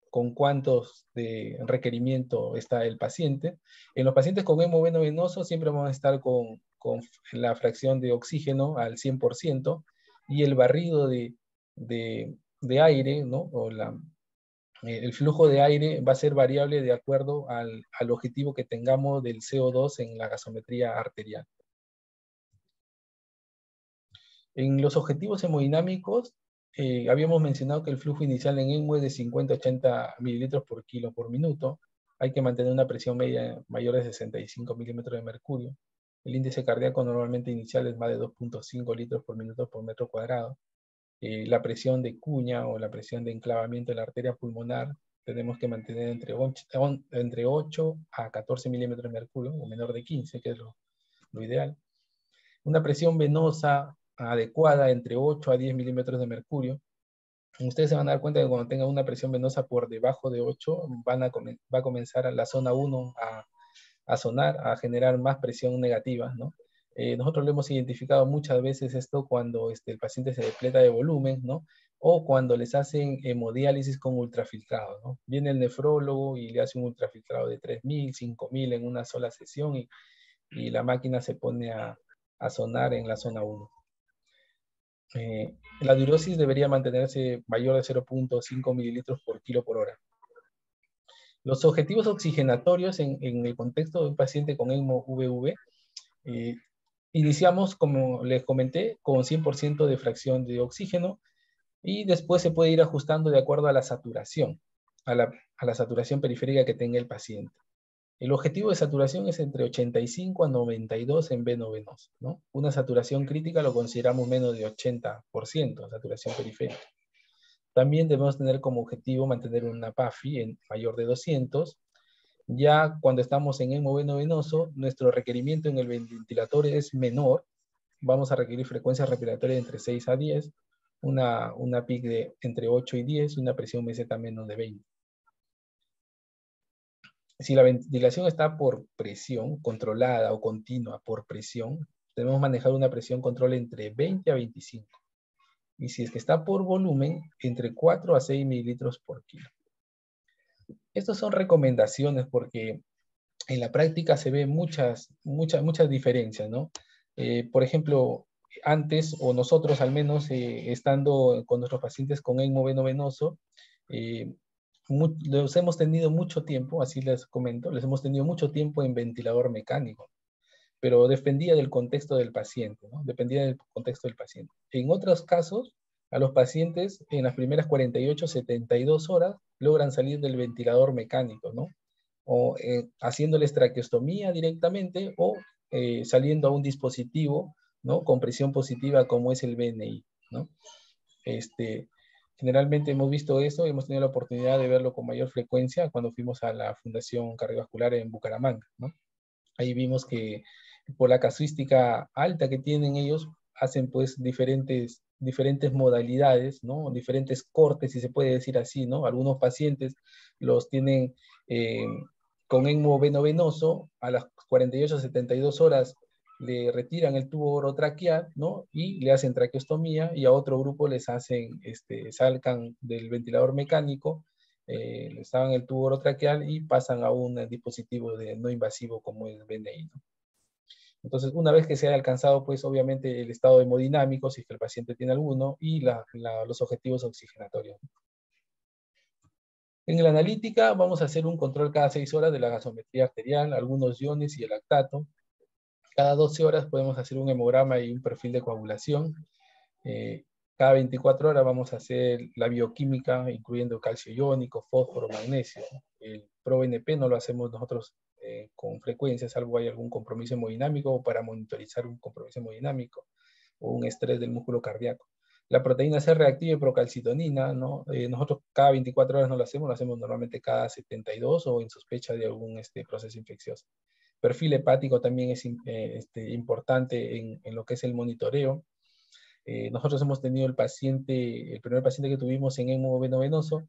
Speaker 2: con cuántos de requerimiento está el paciente. En los pacientes con hemo venoso siempre vamos a estar con la fracción de oxígeno al 100% y el barrido de aire, ¿no? El flujo de aire va a ser variable de acuerdo al objetivo que tengamos del CO2 en la gasometría arterial. En los objetivos hemodinámicos, habíamos mencionado que el flujo inicial en ECMO es de 50-80 mililitros por kilo por minuto. Hay que mantener una presión media mayor de 65 milímetros de mercurio. El índice cardíaco normalmente inicial es más de 2.5 litros por minuto por metro cuadrado. La presión de cuña o la presión de enclavamiento de la arteria pulmonar tenemos que mantener entre 8 a 14 milímetros de mercurio, o menor de 15, que es lo ideal. Una presión venosa adecuada entre 8 a 10 milímetros de mercurio. Ustedes se van a dar cuenta que cuando tengan una presión venosa por debajo de 8, va a comenzar a la zona 1 a sonar, a generar más presión negativa, ¿no? Nosotros lo hemos identificado muchas veces esto cuando el paciente se depleta de volumen, ¿no? O cuando les hacen hemodiálisis con ultrafiltrado, ¿no? Viene el nefrólogo y le hace un ultrafiltrado de 3.000, 5.000 en una sola sesión y la máquina se pone a sonar en la zona 1. La diuresis debería mantenerse mayor de 0.5 mililitros por kilo por hora. Los objetivos oxigenatorios en el contexto de un paciente con ECMO-VV, iniciamos, como les comenté, con 100% de fracción de oxígeno y después se puede ir ajustando de acuerdo a la saturación, a la saturación periférica que tenga el paciente. El objetivo de saturación es entre 85 a 92 en veno venoso, ¿no? Una saturación crítica lo consideramos menos de 80%, saturación periférica. También debemos tener como objetivo mantener una PAFI en mayor de 200. Ya cuando estamos en ECMO venoso, nuestro requerimiento en el ventilador es menor. Vamos a requerir frecuencias respiratorias entre 6 a 10, una PIC de entre 8 y 10 y una presión meseta menos de 20. Si la ventilación está por presión, controlada o continua por presión, debemos manejar una presión control entre 20 a 25. Y si es que está por volumen, entre 4 a 6 mililitros por kilo. Estas son recomendaciones porque en la práctica se ven muchas diferencias, ¿no? Por ejemplo, antes, o nosotros al menos, estando con nuestros pacientes con ECMO venoso, los hemos tenido mucho tiempo, así les comento, les hemos tenido mucho tiempo en ventilador mecánico, pero dependía del contexto del paciente, ¿no? Dependía del contexto del paciente. En otros casos, a los pacientes en las primeras 48, 72 horas logran salir del ventilador mecánico, ¿no? O haciéndoles traqueostomía directamente o saliendo a un dispositivo, ¿no? Con presión positiva como es el BNI, ¿no? Generalmente hemos visto eso, hemos tenido la oportunidad de verlo con mayor frecuencia cuando fuimos a la Fundación Cardiovascular en Bucaramanga, ¿no? Ahí vimos que por la casuística alta que tienen ellos, hacen pues diferentes modalidades, ¿no? Diferentes cortes, si se puede decir así, ¿no? Algunos pacientes los tienen con ECMO venoso, a las 48 a 72 horas le retiran el tubo orotraqueal, ¿no? Y le hacen traqueostomía, y a otro grupo les hacen, salcan del ventilador mecánico, les daban el tubo orotraqueal y pasan a un dispositivo no invasivo como el BNI, ¿no? Entonces, una vez que se haya alcanzado, pues obviamente el estado hemodinámico, si es que el paciente tiene alguno, y los objetivos oxigenatorios. En la analítica vamos a hacer un control cada 6 horas de la gasometría arterial, algunos iones y el lactato. Cada 12 horas podemos hacer un hemograma y un perfil de coagulación. Cada 24 horas vamos a hacer la bioquímica, incluyendo calcio iónico, fósforo, magnesio. El ProBNP no lo hacemos nosotros con frecuencia, salvo hay algún compromiso hemodinámico o para monitorizar un compromiso hemodinámico o un estrés del músculo cardíaco. La proteína C reactiva y procalcitonina, ¿no? Nosotros cada 24 horas no lo hacemos normalmente cada 72 o en sospecha de algún proceso infeccioso. Perfil hepático también es importante en lo que es el monitoreo. Nosotros hemos tenido el primer paciente que tuvimos en hemoveno-venoso,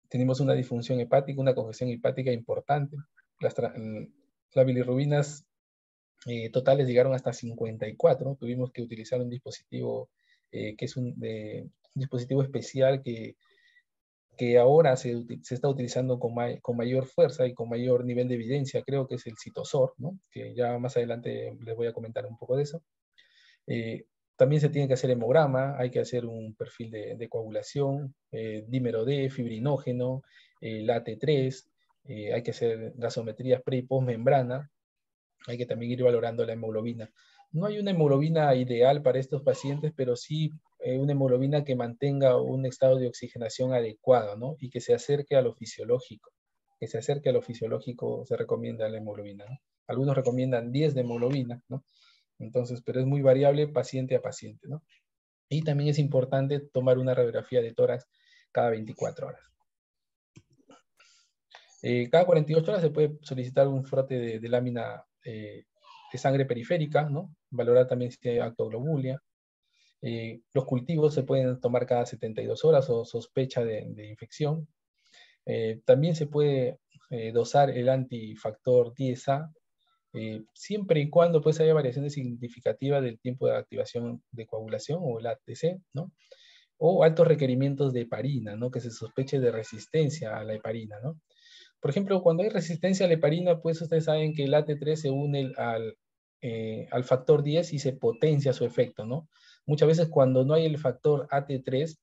Speaker 2: tenemos una disfunción hepática, una congestión hepática importante. Las bilirrubinas totales llegaron hasta 54. Tuvimos que utilizar un dispositivo que es un dispositivo especial que ahora se está utilizando con mayor fuerza y con mayor nivel de evidencia, creo que es el CITOSOR, ¿no? Que ya más adelante les voy a comentar un poco de eso. También se tiene que hacer hemograma, hay que hacer un perfil de coagulación, dímero D, fibrinógeno, LAT3, hay que hacer gasometrías pre y post membrana, hay que también ir valorando la hemoglobina. No hay una hemoglobina ideal para estos pacientes, pero sí una hemoglobina que mantenga un estado de oxigenación adecuado, ¿no? Y que se acerque a lo fisiológico. Que se acerque a lo fisiológico se recomienda la hemoglobina, ¿no? Algunos recomiendan 10 de hemoglobina, ¿no? Entonces, pero es muy variable paciente a paciente, ¿no? Y también es importante tomar una radiografía de tórax cada 24 horas. Cada 48 horas se puede solicitar un frote de lámina de sangre periférica, ¿no? Valorar también si hay actoglobulia. Los cultivos se pueden tomar cada 72 horas o sospecha de infección. También se puede dosar el antifactor 10A, siempre y cuando pues haya variaciones significativas del tiempo de activación de coagulación o el ATC, ¿no? O altos requerimientos de heparina, ¿no? Que se sospeche de resistencia a la heparina, ¿no? Por ejemplo, cuando hay resistencia a la heparina, pues ustedes saben que el AT3 se une al factor 10 y se potencia su efecto, ¿no? Muchas veces cuando no hay el factor AT3,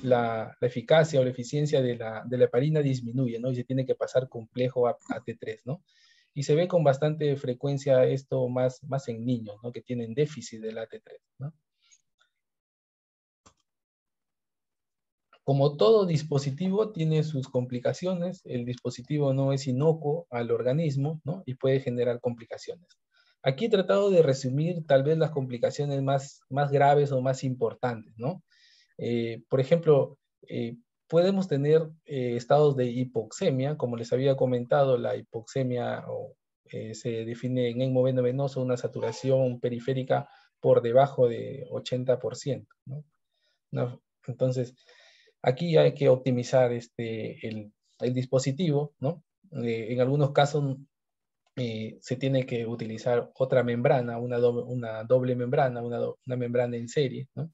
Speaker 2: la eficacia o la eficiencia de la heparina disminuye, ¿no? Y se tiene que pasar complejo a AT3, ¿no? Y se ve con bastante frecuencia esto más en niños, ¿no? Que tienen déficit del AT3, ¿no? Como todo dispositivo tiene sus complicaciones, el dispositivo no es inocuo al organismo, ¿no? Y puede generar complicaciones. Aquí he tratado de resumir tal vez las complicaciones más graves o más importantes, ¿no? Por ejemplo, podemos tener estados de hipoxemia, como les había comentado, la hipoxemia se define en hemoveno venoso una saturación periférica por debajo de 80%, ¿no? Entonces, aquí hay que optimizar el dispositivo, ¿no? En algunos casos se tiene que utilizar otra membrana, una doble membrana, una membrana en serie, ¿no?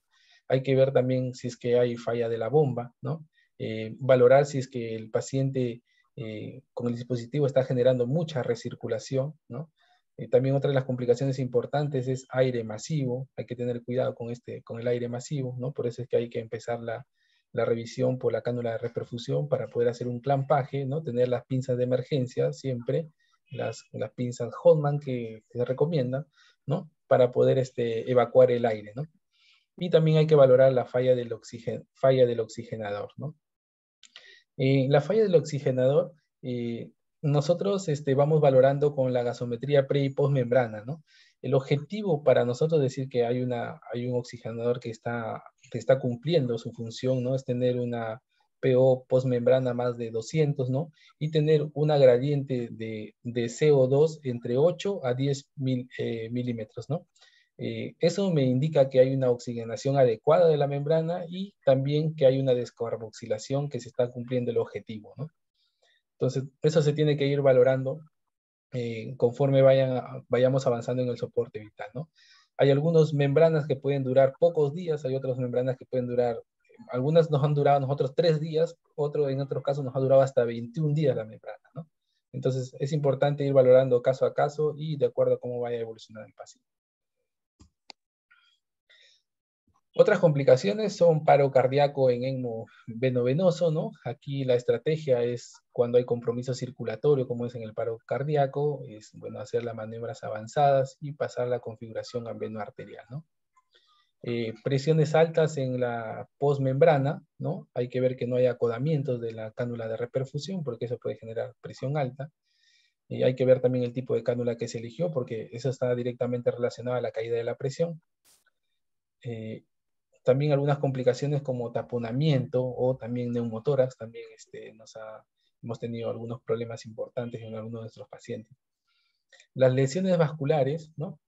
Speaker 2: Hay que ver también si es que hay falla de la bomba, ¿no? Valorar si es que el paciente con el dispositivo está generando mucha recirculación, ¿no? También otra de las complicaciones importantes es aire masivo, hay que tener cuidado con el aire masivo, ¿no? Por eso es que hay que empezar la revisión por la cánula de reperfusión para poder hacer un clampaje, ¿no? Tener las pinzas de emergencia siempre, las pinzas Hodman que se recomiendan, ¿no? Para poder evacuar el aire, ¿no? Y también hay que valorar la falla del oxigenador, ¿no? La falla del oxigenador, nosotros vamos valorando con la gasometría pre y post membrana, ¿no? El objetivo para nosotros decir que hay un oxigenador que está cumpliendo su función, ¿no? Es tener una PO post membrana más de 200, ¿no? Y tener una gradiente de CO2 entre 8 a 10 milímetros, ¿no? Eso me indica que hay una oxigenación adecuada de la membrana y también que hay una descarboxilación que se está cumpliendo el objetivo, ¿no? Entonces, eso se tiene que ir valorando conforme vayamos avanzando en el soporte vital, ¿no? Hay algunas membranas que pueden durar pocos días, hay otras membranas que pueden durar, algunas nos han durado a nosotros 3 días, en otros casos nos ha durado hasta 21 días la membrana, ¿no? Entonces, es importante ir valorando caso a caso y de acuerdo a cómo vaya a evolucionar el paciente. Otras complicaciones son paro cardíaco en hemoveno-venoso, ¿no? Aquí la estrategia es cuando hay compromiso circulatorio, como es en el paro cardíaco, es bueno hacer las maniobras avanzadas y pasar la configuración a veno arterial, ¿no? Presiones altas en la postmembrana, ¿no? Hay que ver que no haya acodamientos de la cánula de reperfusión, porque eso puede generar presión alta. Hay que ver también el tipo de cánula que se eligió, porque eso está directamente relacionado a la caída de la presión. También algunas complicaciones como taponamiento o también neumotórax, también hemos tenido algunos problemas importantes en algunos de nuestros pacientes. Las lesiones vasculares, ¿no?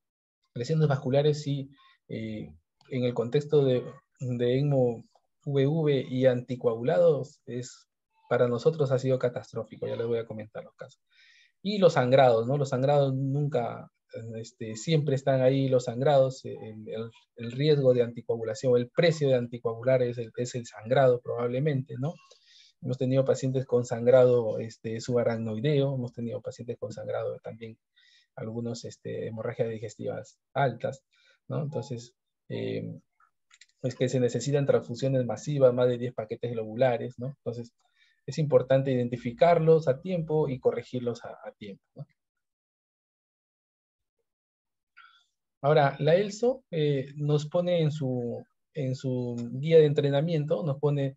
Speaker 2: Lesiones vasculares sí, en el contexto de ECMO VV y anticoagulados, para nosotros ha sido catastrófico, ya les voy a comentar los casos. Y los sangrados, ¿no? Los sangrados nunca, siempre están ahí los sangrados, el riesgo de anticoagulación, el precio de anticoagular es el sangrado probablemente, ¿no? Hemos tenido pacientes con sangrado subaracnoideo, hemos tenido pacientes con sangrado también, algunos hemorragias digestivas altas, ¿no? Entonces, es que se necesitan transfusiones masivas, más de 10 paquetes globulares, ¿no? Entonces, es importante identificarlos a tiempo y corregirlos a tiempo, ¿no? Ahora, la ELSO nos pone en su guía de entrenamiento, nos pone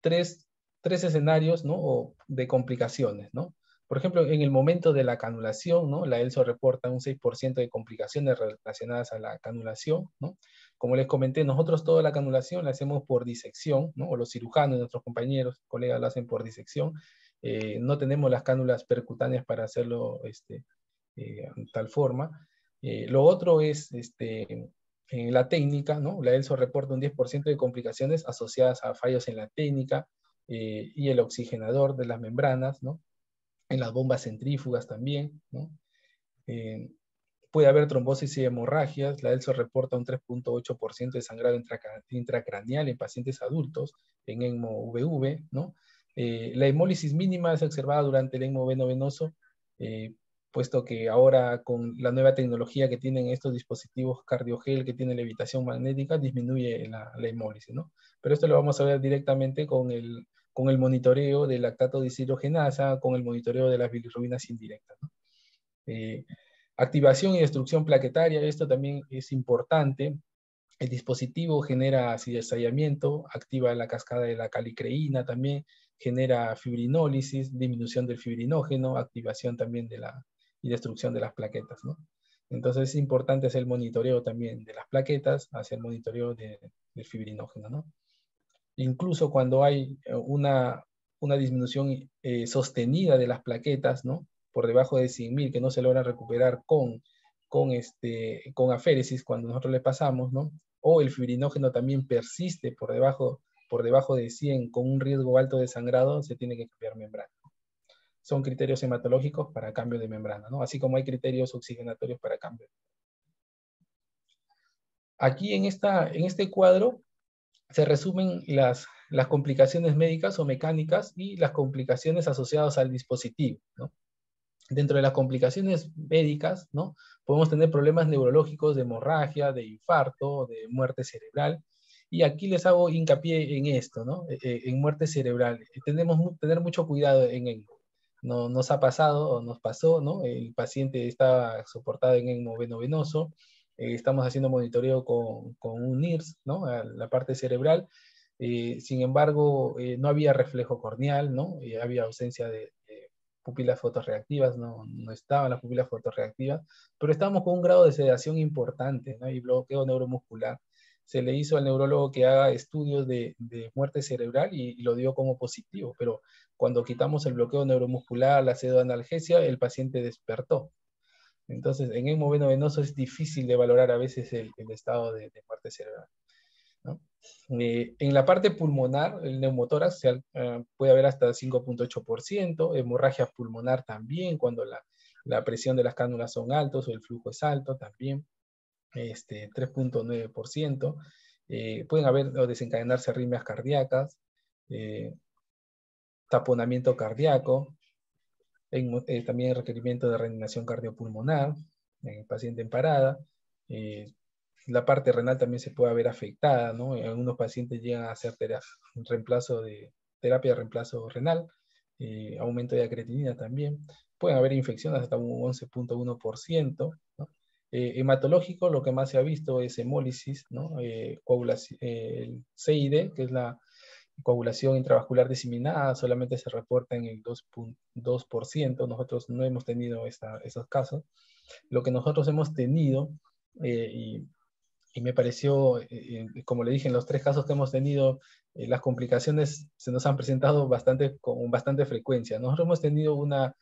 Speaker 2: tres escenarios, ¿no? De complicaciones, ¿no? Por ejemplo, en el momento de la canulación, ¿no? La ELSO reporta un 6% de complicaciones relacionadas a la canulación, ¿no? Como les comenté, nosotros toda la canulación la hacemos por disección, ¿no? O los cirujanos, nuestros compañeros, colegas, la hacen por disección. No tenemos las cánulas percutáneas para hacerlo de tal forma. Lo otro es en la técnica, ¿no? La ELSO reporta un 10% de complicaciones asociadas a fallos en la técnica y el oxigenador de las membranas, ¿no? En las bombas centrífugas también, ¿no? Puede haber trombosis y hemorragias. La ELSO reporta un 3.8% de sangrado intracraneal en pacientes adultos en ECMO VV, ¿no? La hemólisis mínima es observada durante el ECMO veno-venoso, puesto que ahora con la nueva tecnología que tienen estos dispositivos cardiogel que tienen levitación magnética, disminuye la hemólisis, ¿no? Pero esto lo vamos a ver directamente con el monitoreo del lactato deshidrogenasa, con el monitoreo de las bilirrubinas indirectas, ¿no? Activación y destrucción plaquetaria, esto también es importante. El dispositivo genera acidezallamiento, activa la cascada de la calicreína también, genera fibrinólisis, disminución del fibrinógeno, activación también y destrucción de las plaquetas, ¿no? Entonces es importante hacer el monitoreo también de las plaquetas, hacer el monitoreo del fibrinógeno, ¿no? Incluso cuando hay una disminución sostenida de las plaquetas, ¿no? Por debajo de 100.000 que no se logra recuperar con aféresis cuando nosotros le pasamos, ¿no? O el fibrinógeno también persiste por debajo de 100 con un riesgo alto de sangrado, se tiene que cambiar membrana. Son criterios hematológicos para cambio de membrana, ¿no? Así como hay criterios oxigenatorios para cambio. Aquí en este cuadro se resumen las complicaciones médicas o mecánicas y las complicaciones asociadas al dispositivo, ¿no? Dentro de las complicaciones médicas, ¿no? Podemos tener problemas neurológicos de hemorragia, de infarto, de muerte cerebral. Y aquí les hago hincapié en esto, ¿no? En muerte cerebral. Tenemos que tener mucho cuidado en ECMO. No, nos ha pasado o nos pasó, ¿no? El paciente estaba soportado en ECMO veno-venoso. Estamos haciendo monitoreo con un NIRS, ¿no? A la parte cerebral. Sin embargo, no había reflejo corneal, ¿no? Había ausencia de pupilas fotorreactivas, no estaban las pupilas fotorreactivas, pero estábamos con un grado de sedación importante, ¿no? Y bloqueo neuromuscular. Se le hizo al neurólogo que haga estudios de muerte cerebral y lo dio como positivo, pero cuando quitamos el bloqueo neuromuscular, la pseudoanalgesia, el paciente despertó. Entonces, en ECMO veno-venoso es difícil de valorar a veces el estado de muerte cerebral, ¿no? En la parte pulmonar, el neumotórax puede haber hasta 5.8%, hemorragia pulmonar también, cuando la presión de las cánulas son altos o el flujo es alto también, 3.9%. Pueden haber o desencadenarse arritmias cardíacas, taponamiento cardíaco, también requerimiento de reanimación cardiopulmonar en el paciente en parada. La parte renal también se puede ver afectada, ¿no? En algunos pacientes llegan a hacer terapia de reemplazo renal, aumento de creatinina también. Pueden haber infecciones hasta un 11.1%, ¿no? Hematológico, lo que más se ha visto es hemólisis, ¿no? Coagulación, el CID, que es la coagulación intravascular diseminada, solamente se reporta en el 2%. Nosotros no hemos tenido esos casos. Lo que nosotros hemos tenido, y me pareció, como le dije, en los 3 casos que hemos tenido, las complicaciones se nos han presentado con bastante frecuencia. Nosotros hemos tenido una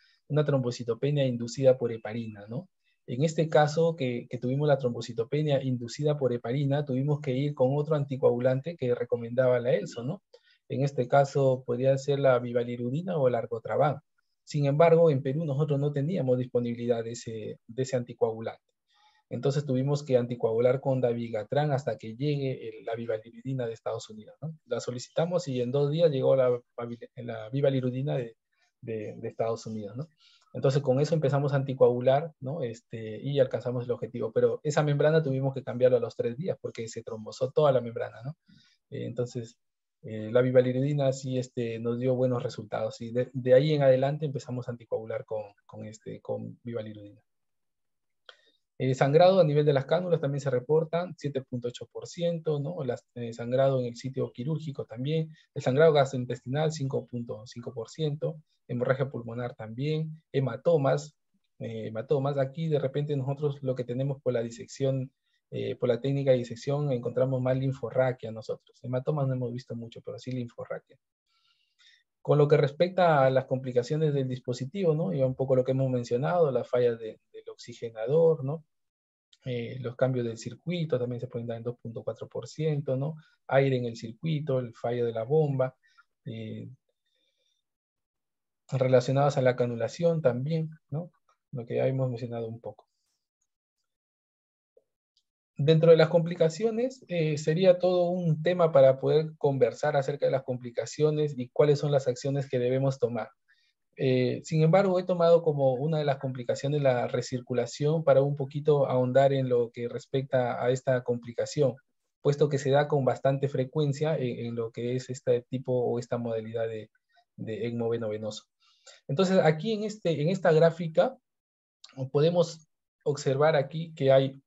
Speaker 2: trombocitopenia inducida por heparina, ¿no? En este caso que tuvimos la trombocitopenia inducida por heparina, tuvimos que ir con otro anticoagulante que recomendaba la ELSO, ¿no? En este caso podría ser la vivalirudina o el argotraban. Sin embargo, en Perú nosotros no teníamos disponibilidad de ese anticoagulante. Entonces tuvimos que anticoagular con dabigatran hasta que llegue la vivalirudina de Estados Unidos, ¿no? La solicitamos y en 2 días llegó la vivalirudina de Estados Unidos, ¿no? Entonces con eso empezamos a anticoagular, ¿no? Y alcanzamos el objetivo. Pero esa membrana tuvimos que cambiarlo a los 3 días porque se trombosó toda la membrana, ¿no? Entonces la vivalirudina sí nos dio buenos resultados y de ahí en adelante empezamos a anticoagular con vivalirudina. Sangrado a nivel de las cánulas también se reportan, 7.8%, ¿no? Sangrado en el sitio quirúrgico también. El sangrado gastrointestinal, 5.5%. Hemorragia pulmonar también. Hematomas. Aquí de repente nosotros lo que tenemos por la disección, por la técnica de disección, encontramos más linforraquia nosotros. Hematomas no hemos visto mucho, pero sí linforraquia. Con lo que respecta a las complicaciones del dispositivo, ¿no? Y un poco lo que hemos mencionado, las fallas del oxigenador, ¿no? Los cambios del circuito también se pueden dar en 2.4%, ¿no? Aire en el circuito, el fallo de la bomba, relacionados a la canulación también, ¿no? Lo que ya hemos mencionado un poco. Dentro de las complicaciones, sería todo un tema para poder conversar acerca de las complicaciones y cuáles son las acciones que debemos tomar. Sin embargo, he tomado como una de las complicaciones la recirculación para un poquito ahondar en lo que respecta a esta complicación, puesto que se da con bastante frecuencia en lo que es este tipo o esta modalidad de ECMO veno-venoso. Entonces, aquí en esta gráfica podemos observar aquí que hay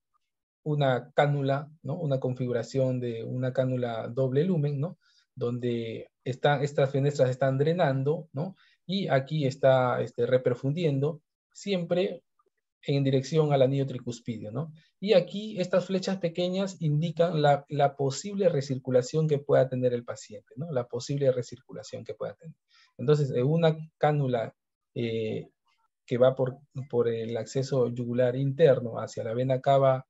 Speaker 2: una cánula, ¿no? Una configuración de una cánula doble lumen, ¿no? Donde estas fenestras están drenando, ¿no? Y aquí está reperfundiendo, siempre en dirección al anillo tricuspidio, ¿no? Y aquí estas flechas pequeñas indican la posible recirculación que pueda tener el paciente, ¿no? La posible recirculación que pueda tener. Entonces, una cánula que va por el acceso yugular interno hacia la vena cava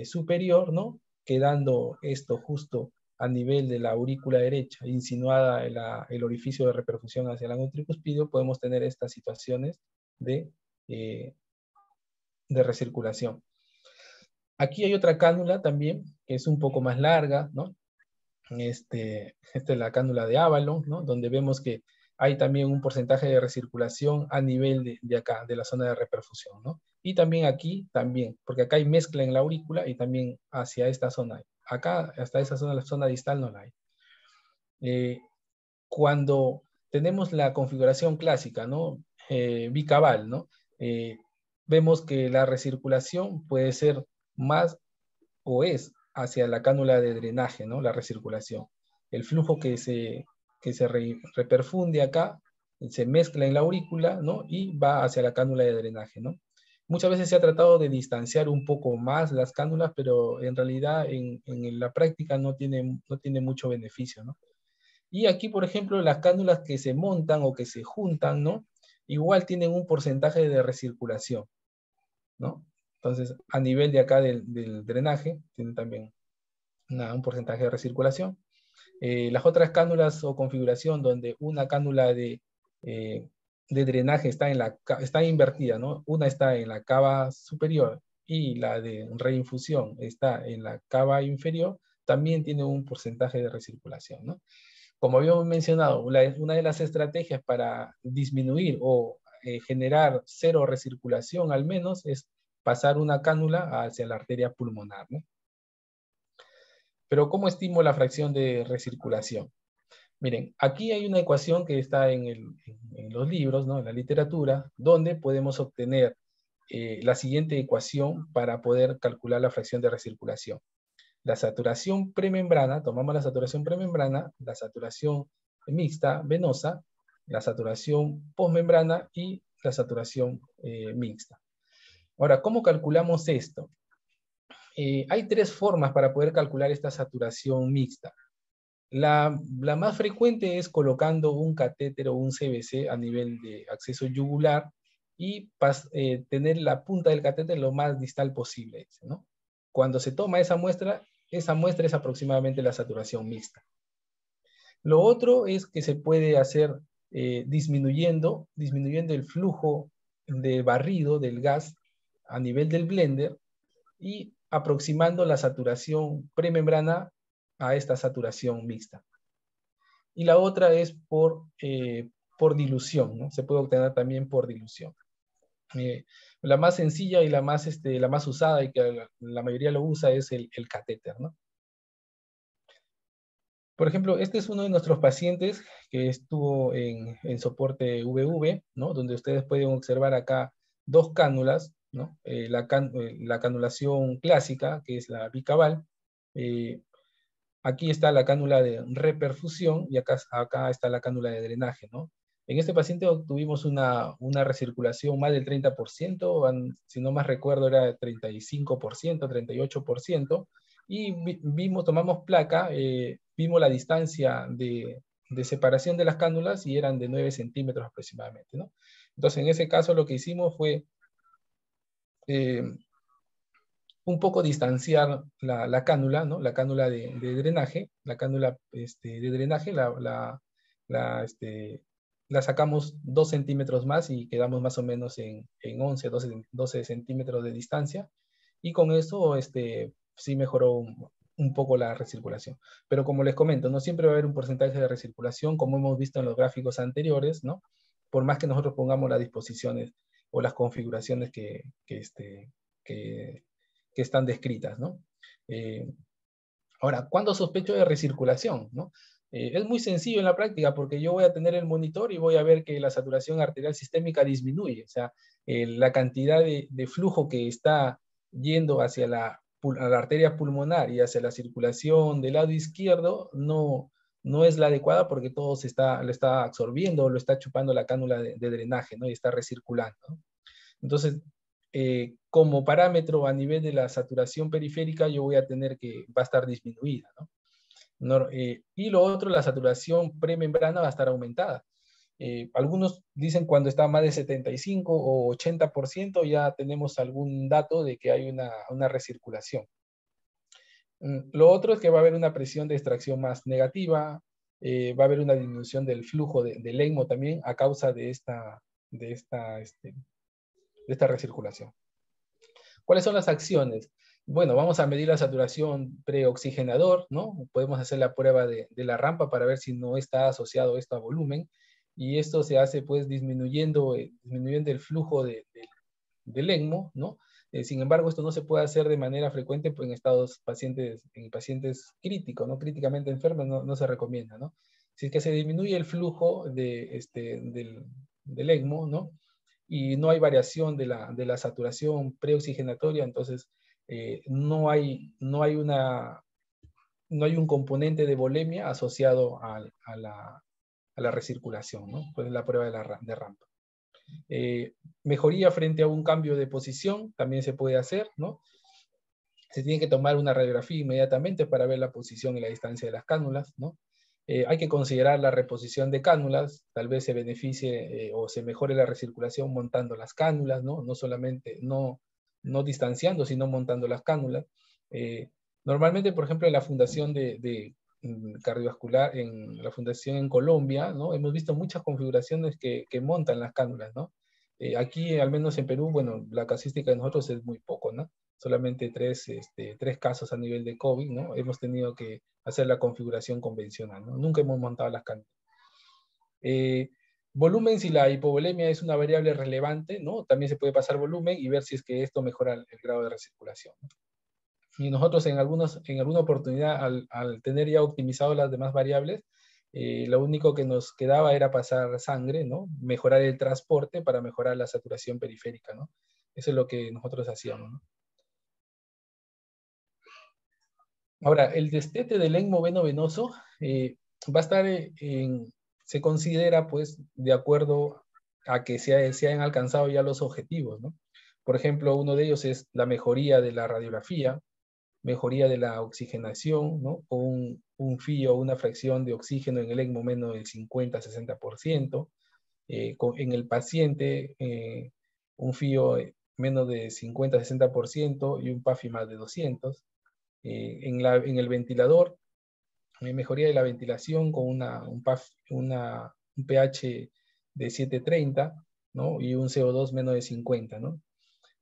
Speaker 2: superior, ¿no? Quedando esto justo a nivel de la aurícula derecha, insinuada el orificio de reperfusión hacia el ángulo tricuspidio, podemos tener estas situaciones de recirculación. Aquí hay otra cánula también, que es un poco más larga, ¿no? Esta es la cánula de Avalon, ¿no? Donde vemos que hay también un porcentaje de recirculación a nivel de acá, de la zona de reperfusión, ¿no? Y también aquí, también, porque acá hay mezcla en la aurícula y también hacia esta zona. Acá, hasta esa zona, la zona distal no la hay. Cuando tenemos la configuración clásica, ¿no? Bicaval, ¿no? Vemos que la recirculación puede ser más o es hacia la cánula de drenaje, ¿no? La recirculación. El flujo que se reperfunde acá, se mezcla en la aurícula, ¿no? Y va hacia la cánula de drenaje, ¿no? Muchas veces se ha tratado de distanciar un poco más las cánulas, pero en realidad en la práctica no tiene mucho beneficio, ¿no? Y aquí, por ejemplo, las cánulas que se montan o que se juntan, ¿no? Igual tienen un porcentaje de recirculación, ¿no? Entonces, a nivel de acá del drenaje, tienen también un porcentaje de recirculación. Las otras cánulas o configuración donde una cánula de drenaje está invertida, ¿no? Una está en la cava superior y la de reinfusión está en la cava inferior, también tiene un porcentaje de recirculación, ¿no? Como habíamos mencionado, una de las estrategias para disminuir o generar cero recirculación al menos es pasar una cánula hacia la arteria pulmonar, ¿no? Pero ¿cómo estimo la fracción de recirculación? Miren, aquí hay una ecuación que está en los libros, ¿no? En la literatura, donde podemos obtener la siguiente ecuación para poder calcular la fracción de recirculación. La saturación premembrana, tomamos la saturación premembrana, la saturación mixta venosa, la saturación postmembrana y la saturación mixta. Ahora, ¿cómo calculamos esto? Hay tres formas para poder calcular esta saturación mixta. La más frecuente es colocando un catéter o un CVC a nivel de acceso yugular y tener la punta del catéter lo más distal posible, ¿no? Cuando se toma esa muestra es aproximadamente la saturación mixta. Lo otro es que se puede hacer disminuyendo el flujo de barrido del gas a nivel del blender y aproximando la saturación premembrana a esta saturación mixta. Y la otra es por dilución, ¿no? Se puede obtener también por dilución. La más sencilla y la más usada y que la mayoría lo usa es el catéter, ¿no? Por ejemplo, este es uno de nuestros pacientes que estuvo en soporte VV, ¿no? Donde ustedes pueden observar acá dos cánulas, ¿no? La canulación clásica, que es la bicaval. Aquí está la cánula de reperfusión y acá está la cánula de drenaje, ¿no? En este paciente obtuvimos una recirculación más del 30%, si no más recuerdo era 35%, 38%, y tomamos placa, vimos la distancia de separación de las cánulas y eran de 9 centímetros aproximadamente, ¿no? Entonces, en ese caso lo que hicimos fue un poco distanciar la cánula, ¿no? La cánula de drenaje, la cánula de drenaje la sacamos 2 centímetros más y quedamos más o menos en 11, 12 centímetros de distancia, y con eso sí mejoró un poco la recirculación. Pero como les comento, no siempre va a haber un porcentaje de recirculación, como hemos visto en los gráficos anteriores, ¿no? Por más que nosotros pongamos las disposiciones o las configuraciones que están descritas, ¿no? Ahora, ¿cuándo sospecho de recirculación, no? Es muy sencillo en la práctica porque yo voy a tener el monitor y voy a ver que la saturación arterial sistémica disminuye, o sea, la cantidad de flujo que está yendo hacia la arteria pulmonar y hacia la circulación del lado izquierdo no es la adecuada porque todo lo está absorbiendo, lo está chupando la cánula de drenaje, ¿no? Y está recirculando, ¿no? Entonces, como parámetro a nivel de la saturación periférica, yo voy a tener que va a estar disminuida, ¿no? Y lo otro, la saturación premembrana va a estar aumentada. Algunos dicen cuando está más de 75 o 80% ya tenemos algún dato de que hay una recirculación. Lo otro es que va a haber una presión de extracción más negativa, va a haber una disminución del flujo del ECMO también a causa de esta recirculación. ¿Cuáles son las acciones? Bueno, vamos a medir la saturación preoxigenador, ¿no? Podemos hacer la prueba de la rampa para ver si no está asociado esto a volumen, y esto se hace pues disminuyendo el flujo del ECMO, ¿no? Sin embargo, esto no se puede hacer de manera frecuente pues, en pacientes críticos, ¿no? Críticamente enfermos no se recomienda, ¿no? Si es que se disminuye el flujo del ECMO, ¿no? Y no hay variación de la saturación preoxigenatoria, entonces no hay un componente de volemia asociado a la recirculación, ¿no? Pues la prueba de rampa. Mejoría frente a un cambio de posición también se puede hacer, ¿no? Se tiene que tomar una radiografía inmediatamente para ver la posición y la distancia de las cánulas, ¿no? Hay que considerar la reposición de cánulas, tal vez se beneficie o se mejore la recirculación montando las cánulas, ¿no? No solamente, no distanciando, sino montando las cánulas. Normalmente, por ejemplo, en la fundación de cardiovascular, en la fundación en Colombia, ¿no? Hemos visto muchas configuraciones que montan las cánulas, ¿no? Aquí, al menos en Perú, bueno, la casuística de nosotros es muy poco, ¿no? Solamente tres casos a nivel de COVID, ¿no? Hemos tenido que hacer la configuración convencional, ¿no? Nunca hemos montado las cánulas. Volumen, si la hipovolemia es una variable relevante, ¿no? También se puede pasar volumen y ver si es que esto mejora el grado de recirculación, ¿no? Y nosotros en alguna oportunidad, al tener ya optimizado las demás variables, lo único que nos quedaba era pasar sangre, ¿no? Mejorar el transporte para mejorar la saturación periférica, ¿no? Eso es lo que nosotros hacíamos, ¿no? Ahora, el destete del ECMO veno-venoso va a estar se considera, pues, de acuerdo a que se hayan alcanzado ya los objetivos, ¿no? Por ejemplo, uno de ellos es la mejoría de la radiografía, mejoría de la oxigenación, ¿no? Con un FIO, una fracción de oxígeno en el ECMO menos del 50-60%. En el paciente, un FIO menos de 50-60% y un PAFI más de 200. En el ventilador, mejoría de la ventilación con un pH de 730, ¿no? Y un CO2 menos de 50, ¿no?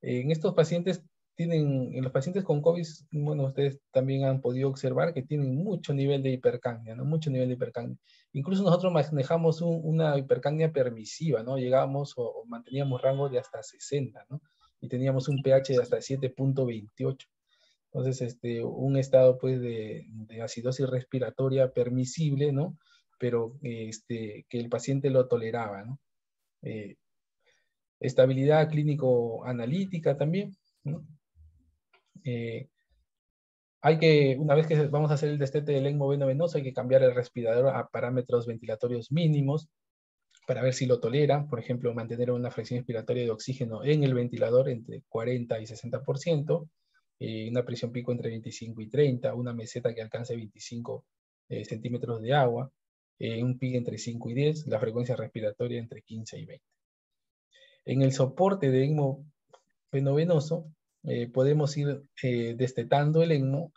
Speaker 2: En estos pacientes en los pacientes con COVID, bueno, ustedes también han podido observar que tienen mucho nivel de hipercapnia, ¿no? Mucho nivel de hipercapnia. Incluso nosotros manejamos una hipercapnia permisiva, ¿no? Llegábamos o manteníamos rango de hasta 60, ¿no? Y teníamos un pH de hasta 7.28. Entonces, un estado pues de acidosis respiratoria permisible, ¿no? Pero que el paciente lo toleraba, ¿no? Estabilidad clínico-analítica también, ¿no? Una vez que vamos a hacer el destete del ECMO veno-venoso, hay que cambiar el respirador a parámetros ventilatorios mínimos para ver si lo tolera. Por ejemplo, mantener una fracción expiratoria de oxígeno en el ventilador entre 40 y 60%, una presión pico entre 25 y 30, una meseta que alcance 25 centímetros de agua, un PIC entre 5 y 10, la frecuencia respiratoria entre 15 y 20. En el soporte de ECMO veno-venoso, podemos ir destetando el ECMO,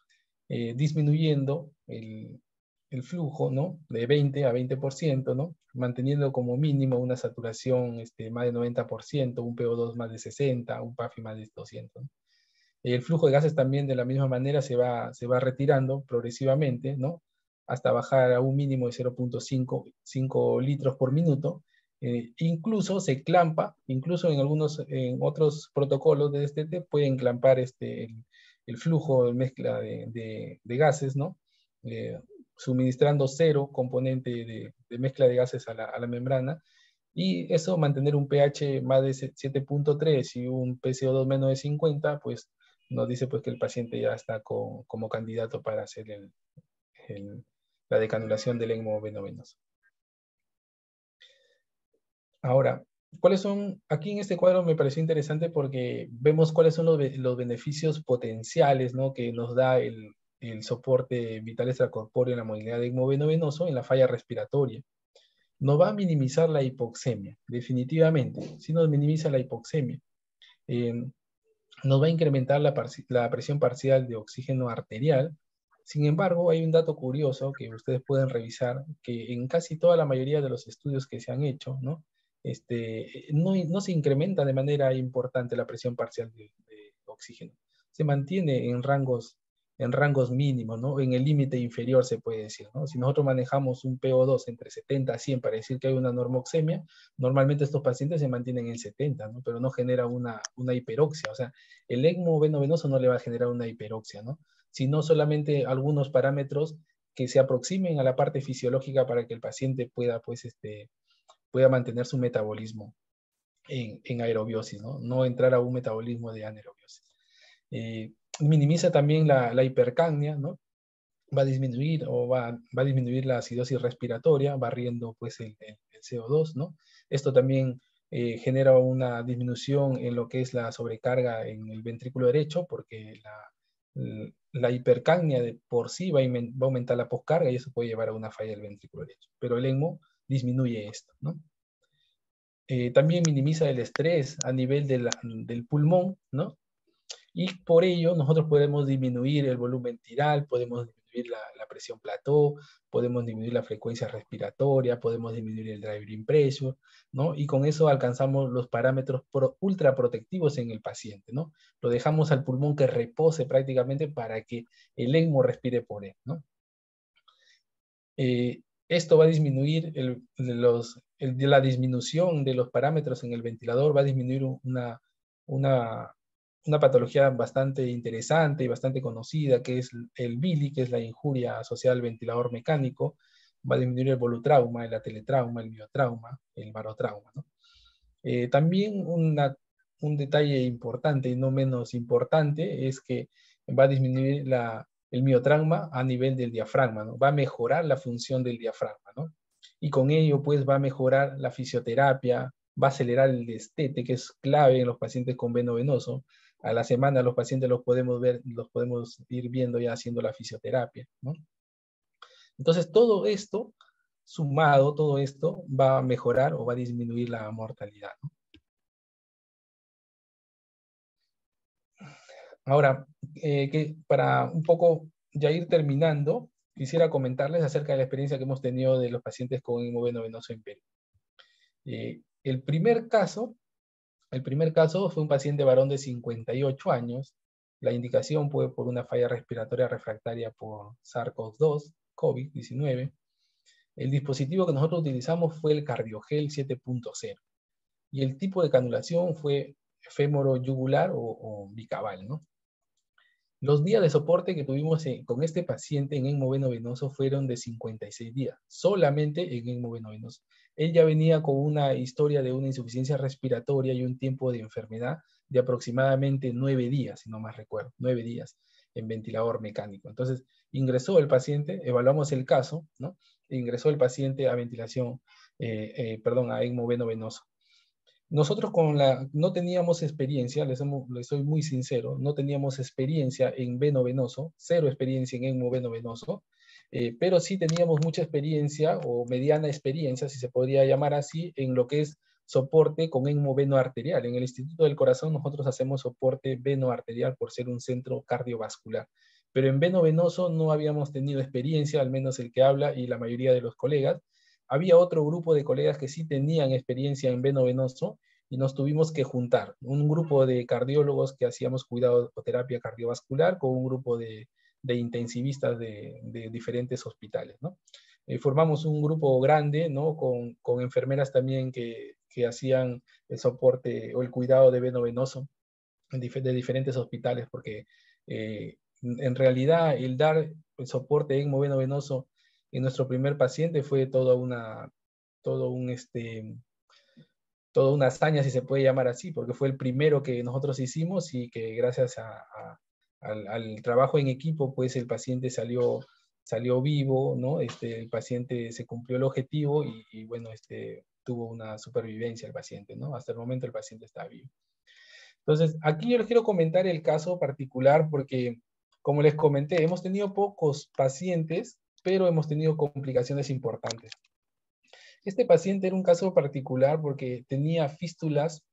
Speaker 2: disminuyendo el flujo, ¿no? De 20 a 20%, ¿no? Manteniendo como mínimo una saturación más de 90%, un PO2 más de 60, un PAFI más de 200, ¿no? El flujo de gases también de la misma manera se va retirando progresivamente, ¿no? Hasta bajar a un mínimo de 0.5 litros por minuto. Incluso se clampa, incluso en otros protocolos de destete pueden clampar el flujo de mezcla de gases, ¿no? Suministrando 0 componente de mezcla de gases a la membrana, y eso mantener un pH más de 7.3 y un PCO2 menos de 50, pues nos dice pues que el paciente ya está como candidato para hacer la decanulación del ECMO veno-venoso. Ahora, ¿cuáles son? Aquí en este cuadro me pareció interesante porque vemos cuáles son los beneficios potenciales, ¿no? Que nos da el soporte vital extracorpóreo en la modalidad de ECMO veno-venoso en la falla respiratoria. Nos va a minimizar la hipoxemia, definitivamente. Si nos minimiza la hipoxemia, nos va a incrementar la presión parcial de oxígeno arterial. Sin embargo, hay un dato curioso que ustedes pueden revisar, que en casi toda la mayoría de los estudios que se han hecho, ¿no? No se incrementa de manera importante la presión parcial de oxígeno. Se mantiene en rangos mínimos, ¿no? En el límite inferior se puede decir, ¿no? Si nosotros manejamos un PO2 entre 70 a 100 para decir que hay una normoxemia, normalmente estos pacientes se mantienen en 70, ¿no? Pero no genera una hiperoxia. O sea, el ECMO veno-venoso no le va a generar una hiperoxia, ¿no? Sino solamente algunos parámetros que se aproximen a la parte fisiológica para que el paciente pueda, pues, pueda mantener su metabolismo en aerobiosis, ¿no? No entrar a un metabolismo de anaerobiosis. Minimiza también la hipercapnia, ¿no? Va a disminuir va a disminuir la acidosis respiratoria, barriendo pues el CO2, ¿no? Esto también genera una disminución en lo que es la sobrecarga en el ventrículo derecho, porque la hipercapnia de por sí va a aumentar la poscarga y eso puede llevar a una falla del ventrículo derecho. Pero el ECMO disminuye esto, ¿no? También minimiza el estrés a nivel del pulmón, ¿no? Y por ello nosotros podemos disminuir el volumen tiral, podemos disminuir la presión plató, podemos disminuir la frecuencia respiratoria, podemos disminuir el driving pressure, ¿no? Y con eso alcanzamos los parámetros ultra protectivos en el paciente, ¿no? Lo dejamos al pulmón que repose prácticamente para que el ECMO respire por él, ¿no? Esto va a disminuir la disminución de los parámetros en el ventilador, va a disminuir una patología bastante interesante y bastante conocida, que es el BILI, que es la injuria asociada al ventilador mecánico. Va a disminuir el volutrauma, el ateletrauma, el miotrauma, el barotrauma, ¿no? También un detalle importante y no menos importante es que va a disminuir el miotrauma a nivel del diafragma, ¿no? Va a mejorar la función del diafragma, ¿no? Y con ello, pues, va a mejorar la fisioterapia, va a acelerar el destete, que es clave en los pacientes con veno venoso. A la semana los pacientes los podemos ver, los podemos ir viendo ya haciendo la fisioterapia, ¿no? Entonces, todo esto, sumado, todo esto va a mejorar o va a disminuir la mortalidad, ¿no? Ahora, para un poco ya ir terminando, quisiera comentarles acerca de la experiencia que hemos tenido de los pacientes con hemoveno venoso en Perú. El primer caso fue un paciente varón de 58 años. La indicación fue por una falla respiratoria refractaria por SARS-CoV-2, COVID-19. El dispositivo que nosotros utilizamos fue el Cardiogel 7.0 y el tipo de canulación fue fémoro-yugular o bicabal, ¿no? Los días de soporte que tuvimos con este paciente en hemoveno venoso fueron de 56 días, solamente en hemoveno venoso. Él ya venía con una historia de una insuficiencia respiratoria y un tiempo de enfermedad de aproximadamente 9 días, si no más recuerdo, 9 días en ventilador mecánico. Entonces, ingresó el paciente, evaluamos el caso, ¿no? Ingresó el paciente a ventilación, a hemoveno venoso. Nosotros no teníamos experiencia, les soy muy sincero, no teníamos experiencia en veno venoso, cero experiencia en hemoveno venoso, pero sí teníamos mucha experiencia, o mediana experiencia, si se podría llamar así, en lo que es soporte con hemoveno arterial. En el Instituto del Corazón nosotros hacemos soporte veno arterial por ser un centro cardiovascular. Pero en veno venoso no habíamos tenido experiencia, al menos el que habla y la mayoría de los colegas. Había otro grupo de colegas que sí tenían experiencia en veno venoso y nos tuvimos que juntar. Un grupo de cardiólogos que hacíamos cuidado o terapia cardiovascular con un grupo de intensivistas de diferentes hospitales, ¿no? Formamos un grupo grande, ¿no? Con enfermeras también que hacían el soporte o el cuidado de veno venoso de diferentes hospitales, porque en realidad el dar el soporte hemoveno venoso en nuestro primer paciente fue toda una hazaña, si se puede llamar así, porque fue el primero que nosotros hicimos y que gracias al trabajo en equipo, pues el paciente salió vivo, ¿no? El paciente se cumplió el objetivo y bueno, tuvo una supervivencia el paciente, ¿no? Hasta el momento el paciente está vivo. Entonces, aquí yo les quiero comentar el caso particular porque, como les comenté, hemos tenido pocos pacientes, pero hemos tenido complicaciones importantes. Este paciente era un caso particular porque tenía fístulas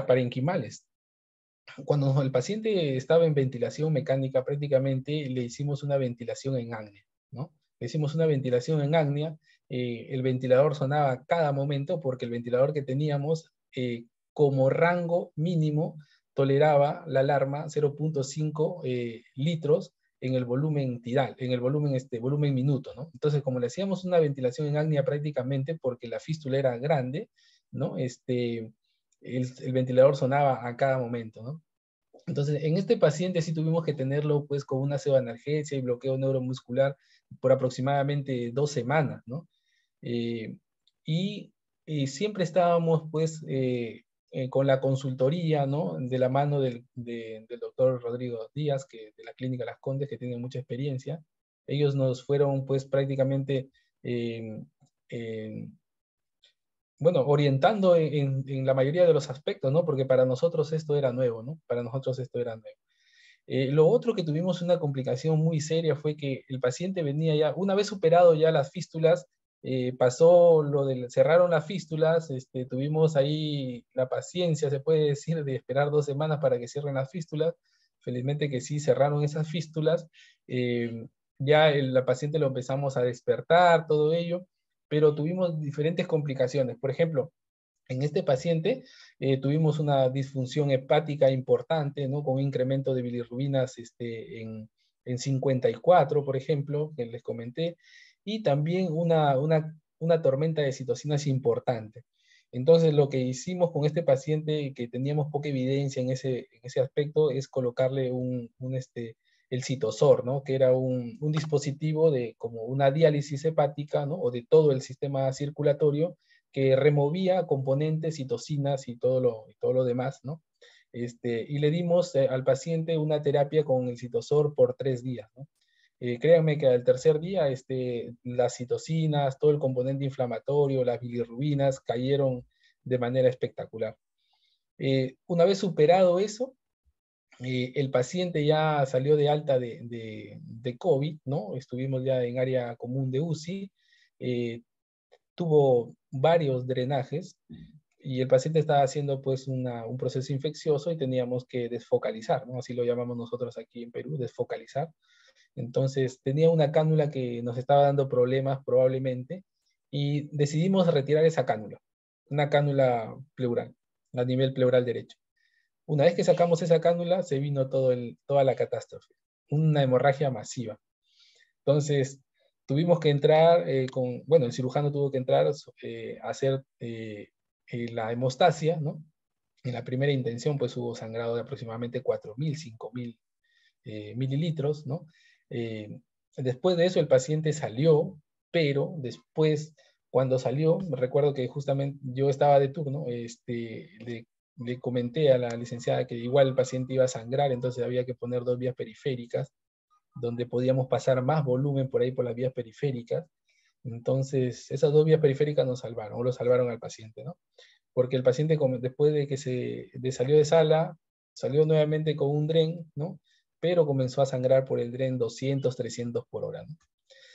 Speaker 2: parenquimales. Cuando el paciente estaba en ventilación mecánica, prácticamente le hicimos una ventilación en apnea, ¿no? Le hicimos una ventilación en apnea, el ventilador sonaba a cada momento porque el ventilador que teníamos como rango mínimo toleraba la alarma 0.5 litros en el volumen tidal, en el volumen minuto, ¿no? Entonces, como le hacíamos una ventilación en apnea prácticamente porque la fístula era grande, ¿no? El ventilador sonaba a cada momento, ¿no? Entonces, en este paciente sí tuvimos que tenerlo pues con una pseudoanalgesia y bloqueo neuromuscular por aproximadamente 2 semanas, ¿no? Y siempre estábamos pues con la consultoría, ¿no? De la mano del doctor Rodrigo Díaz, de la Clínica Las Condes, que tiene mucha experiencia. Ellos nos fueron pues prácticamente bueno, orientando en la mayoría de los aspectos, ¿no? Porque para nosotros esto era nuevo, ¿no? Para nosotros esto era nuevo. Lo otro que tuvimos una complicación muy seria fue que el paciente venía ya, una vez superado ya las fístulas, pasó cerraron las fístulas, tuvimos ahí la paciencia, se puede decir, de esperar 2 semanas para que cierren las fístulas. Felizmente que sí cerraron esas fístulas. Ya la paciente lo empezamos a despertar, todo ello, pero tuvimos diferentes complicaciones. Por ejemplo, en este paciente tuvimos una disfunción hepática importante, ¿no? Con un incremento de bilirrubinas en 54, por ejemplo, que les comenté, y también una tormenta de citocinas importante. Entonces, lo que hicimos con este paciente, que teníamos poca evidencia en ese aspecto, es colocarle el Citosor, ¿no? Que era un dispositivo como una diálisis hepática, ¿no? O de todo el sistema circulatorio, que removía componentes, citocinas y todo lo demás, ¿no? Y le dimos al paciente una terapia con el citosol por 3 días, ¿no? Créanme que al tercer día las citocinas, todo el componente inflamatorio, las bilirrubinas cayeron de manera espectacular. Una vez superado eso, el paciente ya salió de alta de COVID, ¿no? Estuvimos ya en área común de UCI, tuvo varios drenajes y el paciente estaba haciendo pues un proceso infeccioso y teníamos que desfocalizar, ¿no? Así lo llamamos nosotros aquí en Perú, desfocalizar. Entonces tenía una cánula que nos estaba dando problemas probablemente y decidimos retirar esa cánula, una cánula pleural, a nivel pleural derecho. Una vez que sacamos esa cánula, se vino toda la catástrofe, una hemorragia masiva. Entonces, tuvimos que entrar bueno, el cirujano tuvo que entrar a hacer la hemostasia, ¿no? En la primera intención, pues hubo sangrado de aproximadamente 4.000, 5.000 mililitros, ¿no? Después de eso, el paciente salió, pero después, cuando salió, recuerdo que justamente yo estaba de turno, le comenté a la licenciada que igual el paciente iba a sangrar, entonces había que poner 2 vías periféricas, donde podíamos pasar más volumen por ahí por las vías periféricas. Entonces, esas 2 vías periféricas nos salvaron, o lo salvaron al paciente, ¿no? Porque el paciente, después de que salió de sala, salió nuevamente con un DREN, ¿no? Pero comenzó a sangrar por el DREN 200, 300 por hora, ¿no?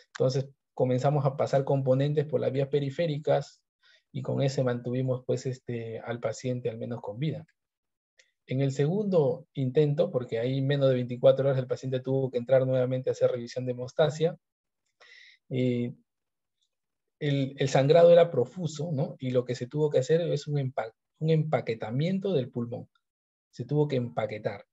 Speaker 2: Entonces, comenzamos a pasar componentes por las vías periféricas y con ese mantuvimos, pues, al paciente al menos con vida. En el segundo intento, porque ahí menos de 24 horas el paciente tuvo que entrar nuevamente a hacer revisión de hemostasia, el sangrado era profuso, ¿no? Y lo que se tuvo que hacer es un empaquetamiento del pulmón. Se tuvo que empaquetar.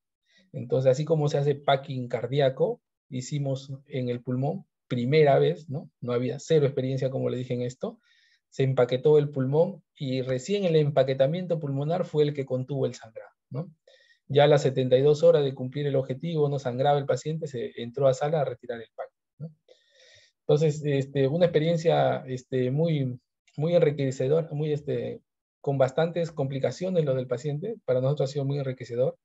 Speaker 2: Entonces, así como se hace packing cardíaco, hicimos en el pulmón, primera vez, ¿no? No había cero experiencia, como le dije en esto. Se empaquetó el pulmón y recién el empaquetamiento pulmonar fue el que contuvo el sangrado, ¿no? Ya a las 72 horas de cumplir el objetivo, no sangraba el paciente, se entró a sala a retirar el pack, ¿no? Entonces, una experiencia muy enriquecedora, con bastantes complicaciones lo del paciente. Para nosotros ha sido muy enriquecedor.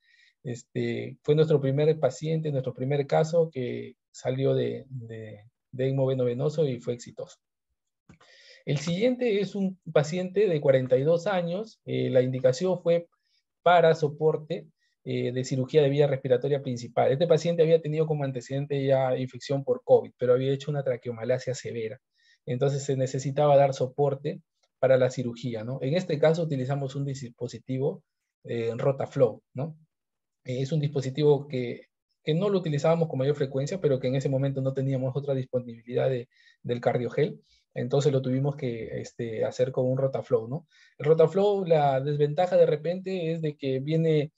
Speaker 2: Fue nuestro primer paciente, nuestro primer caso que salió de ECMO veno-venoso y fue exitoso. El siguiente es un paciente de 42 años. La indicación fue para soporte de cirugía de vía respiratoria principal. Este paciente había tenido como antecedente ya infección por COVID, pero había hecho una traqueomalacia severa. Entonces se necesitaba dar soporte para la cirugía, ¿no? En este caso utilizamos un dispositivo Rotaflow, ¿no? Es un dispositivo que no lo utilizábamos con mayor frecuencia, pero que en ese momento no teníamos otra disponibilidad del cardiogel. Entonces lo tuvimos que hacer con un Rotaflow, ¿no? El Rotaflow, la desventaja de repente es de que viene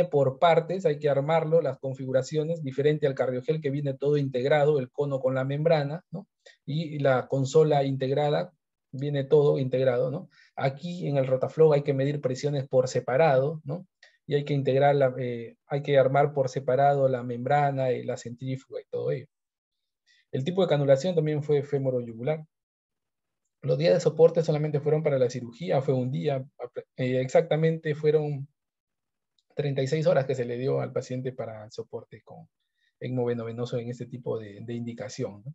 Speaker 2: por partes, hay que armarlo, las configuraciones, diferente al cardiogel que viene todo integrado, el cono con la membrana, ¿no? Y la consola integrada, viene todo integrado, ¿no? Aquí en el Rotaflow hay que medir presiones por separado, ¿no? Y hay que integrar, hay que armar por separado la membrana y la centrífuga y todo ello. El tipo de canulación también fue femoroyugular. Los días de soporte solamente fueron para la cirugía, fue un día, exactamente fueron 36 horas que se le dio al paciente para el soporte con ECMO veno-venoso en este tipo de indicación, ¿no?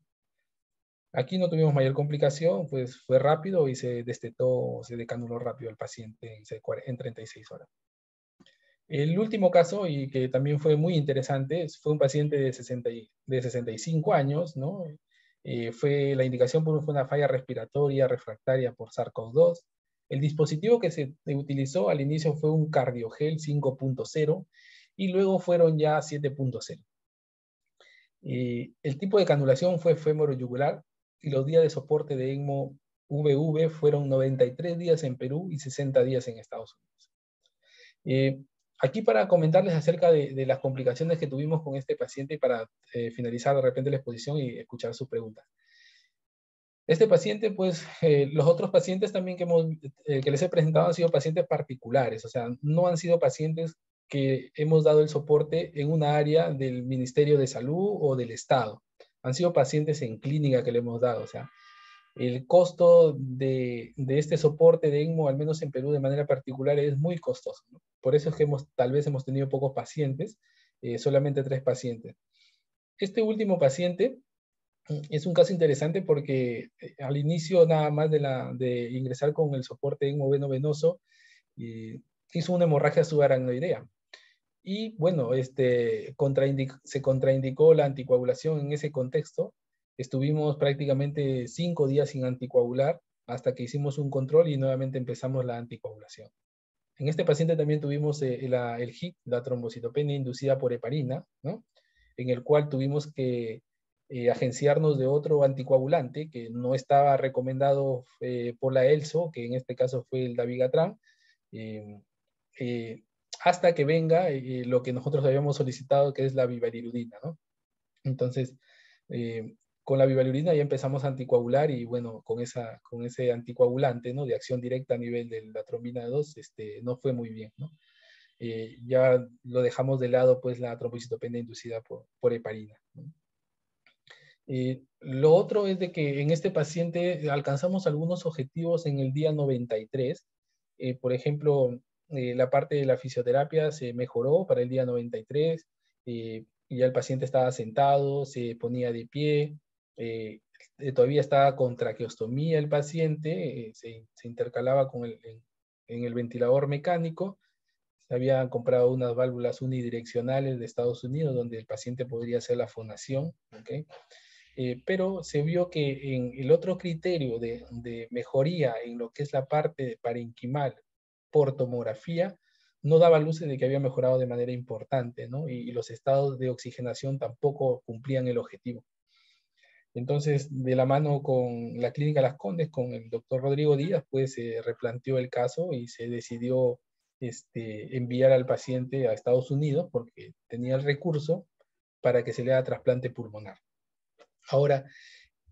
Speaker 2: Aquí no tuvimos mayor complicación, pues fue rápido y se destetó, se decanuló rápido al paciente en 36 horas. El último caso, y que también fue muy interesante, fue un paciente de 65 años, ¿no? La indicación fue una falla respiratoria refractaria por SARS-CoV-2. El dispositivo que se utilizó al inicio fue un Cardiogel 5.0 y luego fueron ya 7.0. El tipo de canulación fue femoroyugular y los días de soporte de ECMO VV fueron 93 días en Perú y 60 días en Estados Unidos. Aquí para comentarles acerca de las complicaciones que tuvimos con este paciente y para finalizar de repente la exposición y escuchar sus preguntas. Este paciente, pues, los otros pacientes también que les he presentado han sido pacientes particulares, o sea, no han sido pacientes que hemos dado el soporte en una área del Ministerio de Salud o del Estado. Han sido pacientes en clínica que le hemos dado, o sea, el costo de este soporte de ECMO, al menos en Perú de manera particular, es muy costoso, ¿no? Por eso es que tal vez hemos tenido pocos pacientes, solamente 3 pacientes. Este último paciente es un caso interesante porque al inicio nada más de ingresar con el soporte ECMO veno-venoso, hizo una hemorragia subaracnoidea. Y bueno, se contraindicó la anticoagulación en ese contexto. Estuvimos prácticamente 5 días sin anticoagular hasta que hicimos un control y nuevamente empezamos la anticoagulación. En este paciente también tuvimos el HIT, la trombocitopenia inducida por heparina, ¿no? En el cual tuvimos que agenciarnos de otro anticoagulante que no estaba recomendado por la ELSO, que en este caso fue el dabigatran, eh, eh, hasta que venga lo que nosotros habíamos solicitado, que es la vivarirudina, ¿no? Entonces, con la vivarirudina ya empezamos a anticoagular y bueno, con ese anticoagulante, ¿no? De acción directa a nivel de la trombina 2, no fue muy bien, ¿no? Ya lo dejamos de lado, pues, la trombocitopenia inducida por heparina, ¿no? Lo otro es de que en este paciente alcanzamos algunos objetivos en el día 93. Por ejemplo, la parte de la fisioterapia se mejoró para el día 93. Y ya el paciente estaba sentado, se ponía de pie. Todavía estaba con traqueostomía el paciente, se intercalaba en el ventilador mecánico. Se habían comprado unas válvulas unidireccionales de Estados Unidos donde el paciente podría hacer la fonación, ¿okay? Pero se vio que en el otro criterio de mejoría en lo que es la parte parenquimal por tomografía, no daba luces de que había mejorado de manera importante, ¿no? Y los estados de oxigenación tampoco cumplían el objetivo. Entonces, de la mano con la Clínica Las Condes, con el doctor Rodrigo Díaz, pues se replanteó el caso y se decidió enviar al paciente a Estados Unidos porque tenía el recurso para que se le haga trasplante pulmonar. Ahora,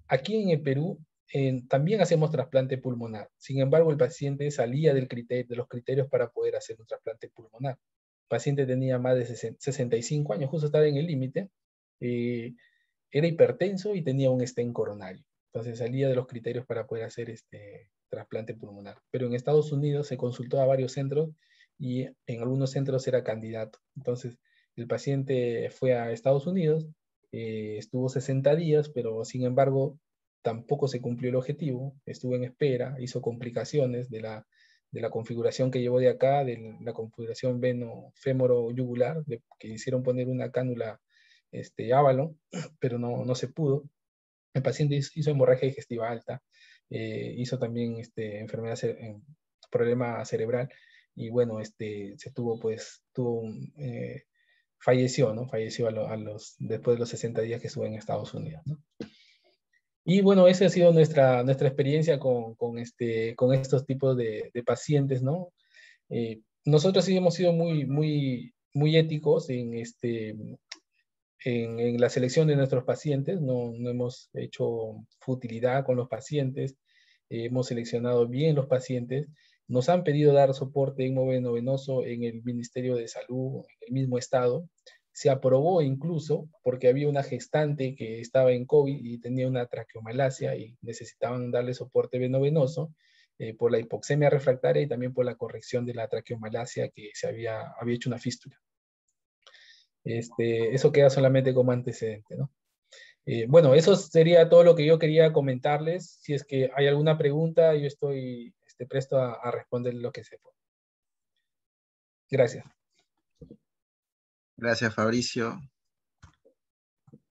Speaker 2: aquí en el Perú también hacemos trasplante pulmonar. Sin embargo, el paciente salía de los criterios para poder hacer un trasplante pulmonar. El paciente tenía más de 65 años, justo estaba en el límite. Era hipertenso y tenía un stent coronario. Entonces salía de los criterios para poder hacer este trasplante pulmonar. Pero en Estados Unidos se consultó a varios centros y en algunos centros era candidato. Entonces el paciente fue a Estados Unidos, estuvo 60 días, pero sin embargo tampoco se cumplió el objetivo, estuvo en espera, hizo complicaciones de la configuración que llevó de acá, de la configuración veno-fémoro-yugular, que hicieron poner una cánula Avalon, pero no se pudo. El paciente hizo hemorragia digestiva alta, hizo también enfermedad, problema cerebral, y bueno, falleció, ¿no? Falleció después de los 60 días que estuvo en Estados Unidos, ¿no? Y bueno, esa ha sido nuestra experiencia con estos tipos de pacientes, ¿no? Nosotros sí hemos sido muy éticos en la selección de nuestros pacientes, no hemos hecho futilidad con los pacientes, hemos seleccionado bien los pacientes, nos han pedido dar soporte ECMO veno-venoso en el Ministerio de Salud, en el mismo estado, se aprobó incluso porque había una gestante que estaba en COVID y tenía una traqueomalacia y necesitaban darle soporte veno-venoso por la hipoxemia refractaria y también por la corrección de la traqueomalacia que había hecho una fístula. Eso queda solamente como antecedente, ¿no? Bueno, eso sería todo lo que yo quería comentarles. Si es que hay alguna pregunta, yo estoy presto a responder lo que sepa. Gracias.
Speaker 1: Gracias, Fabricio.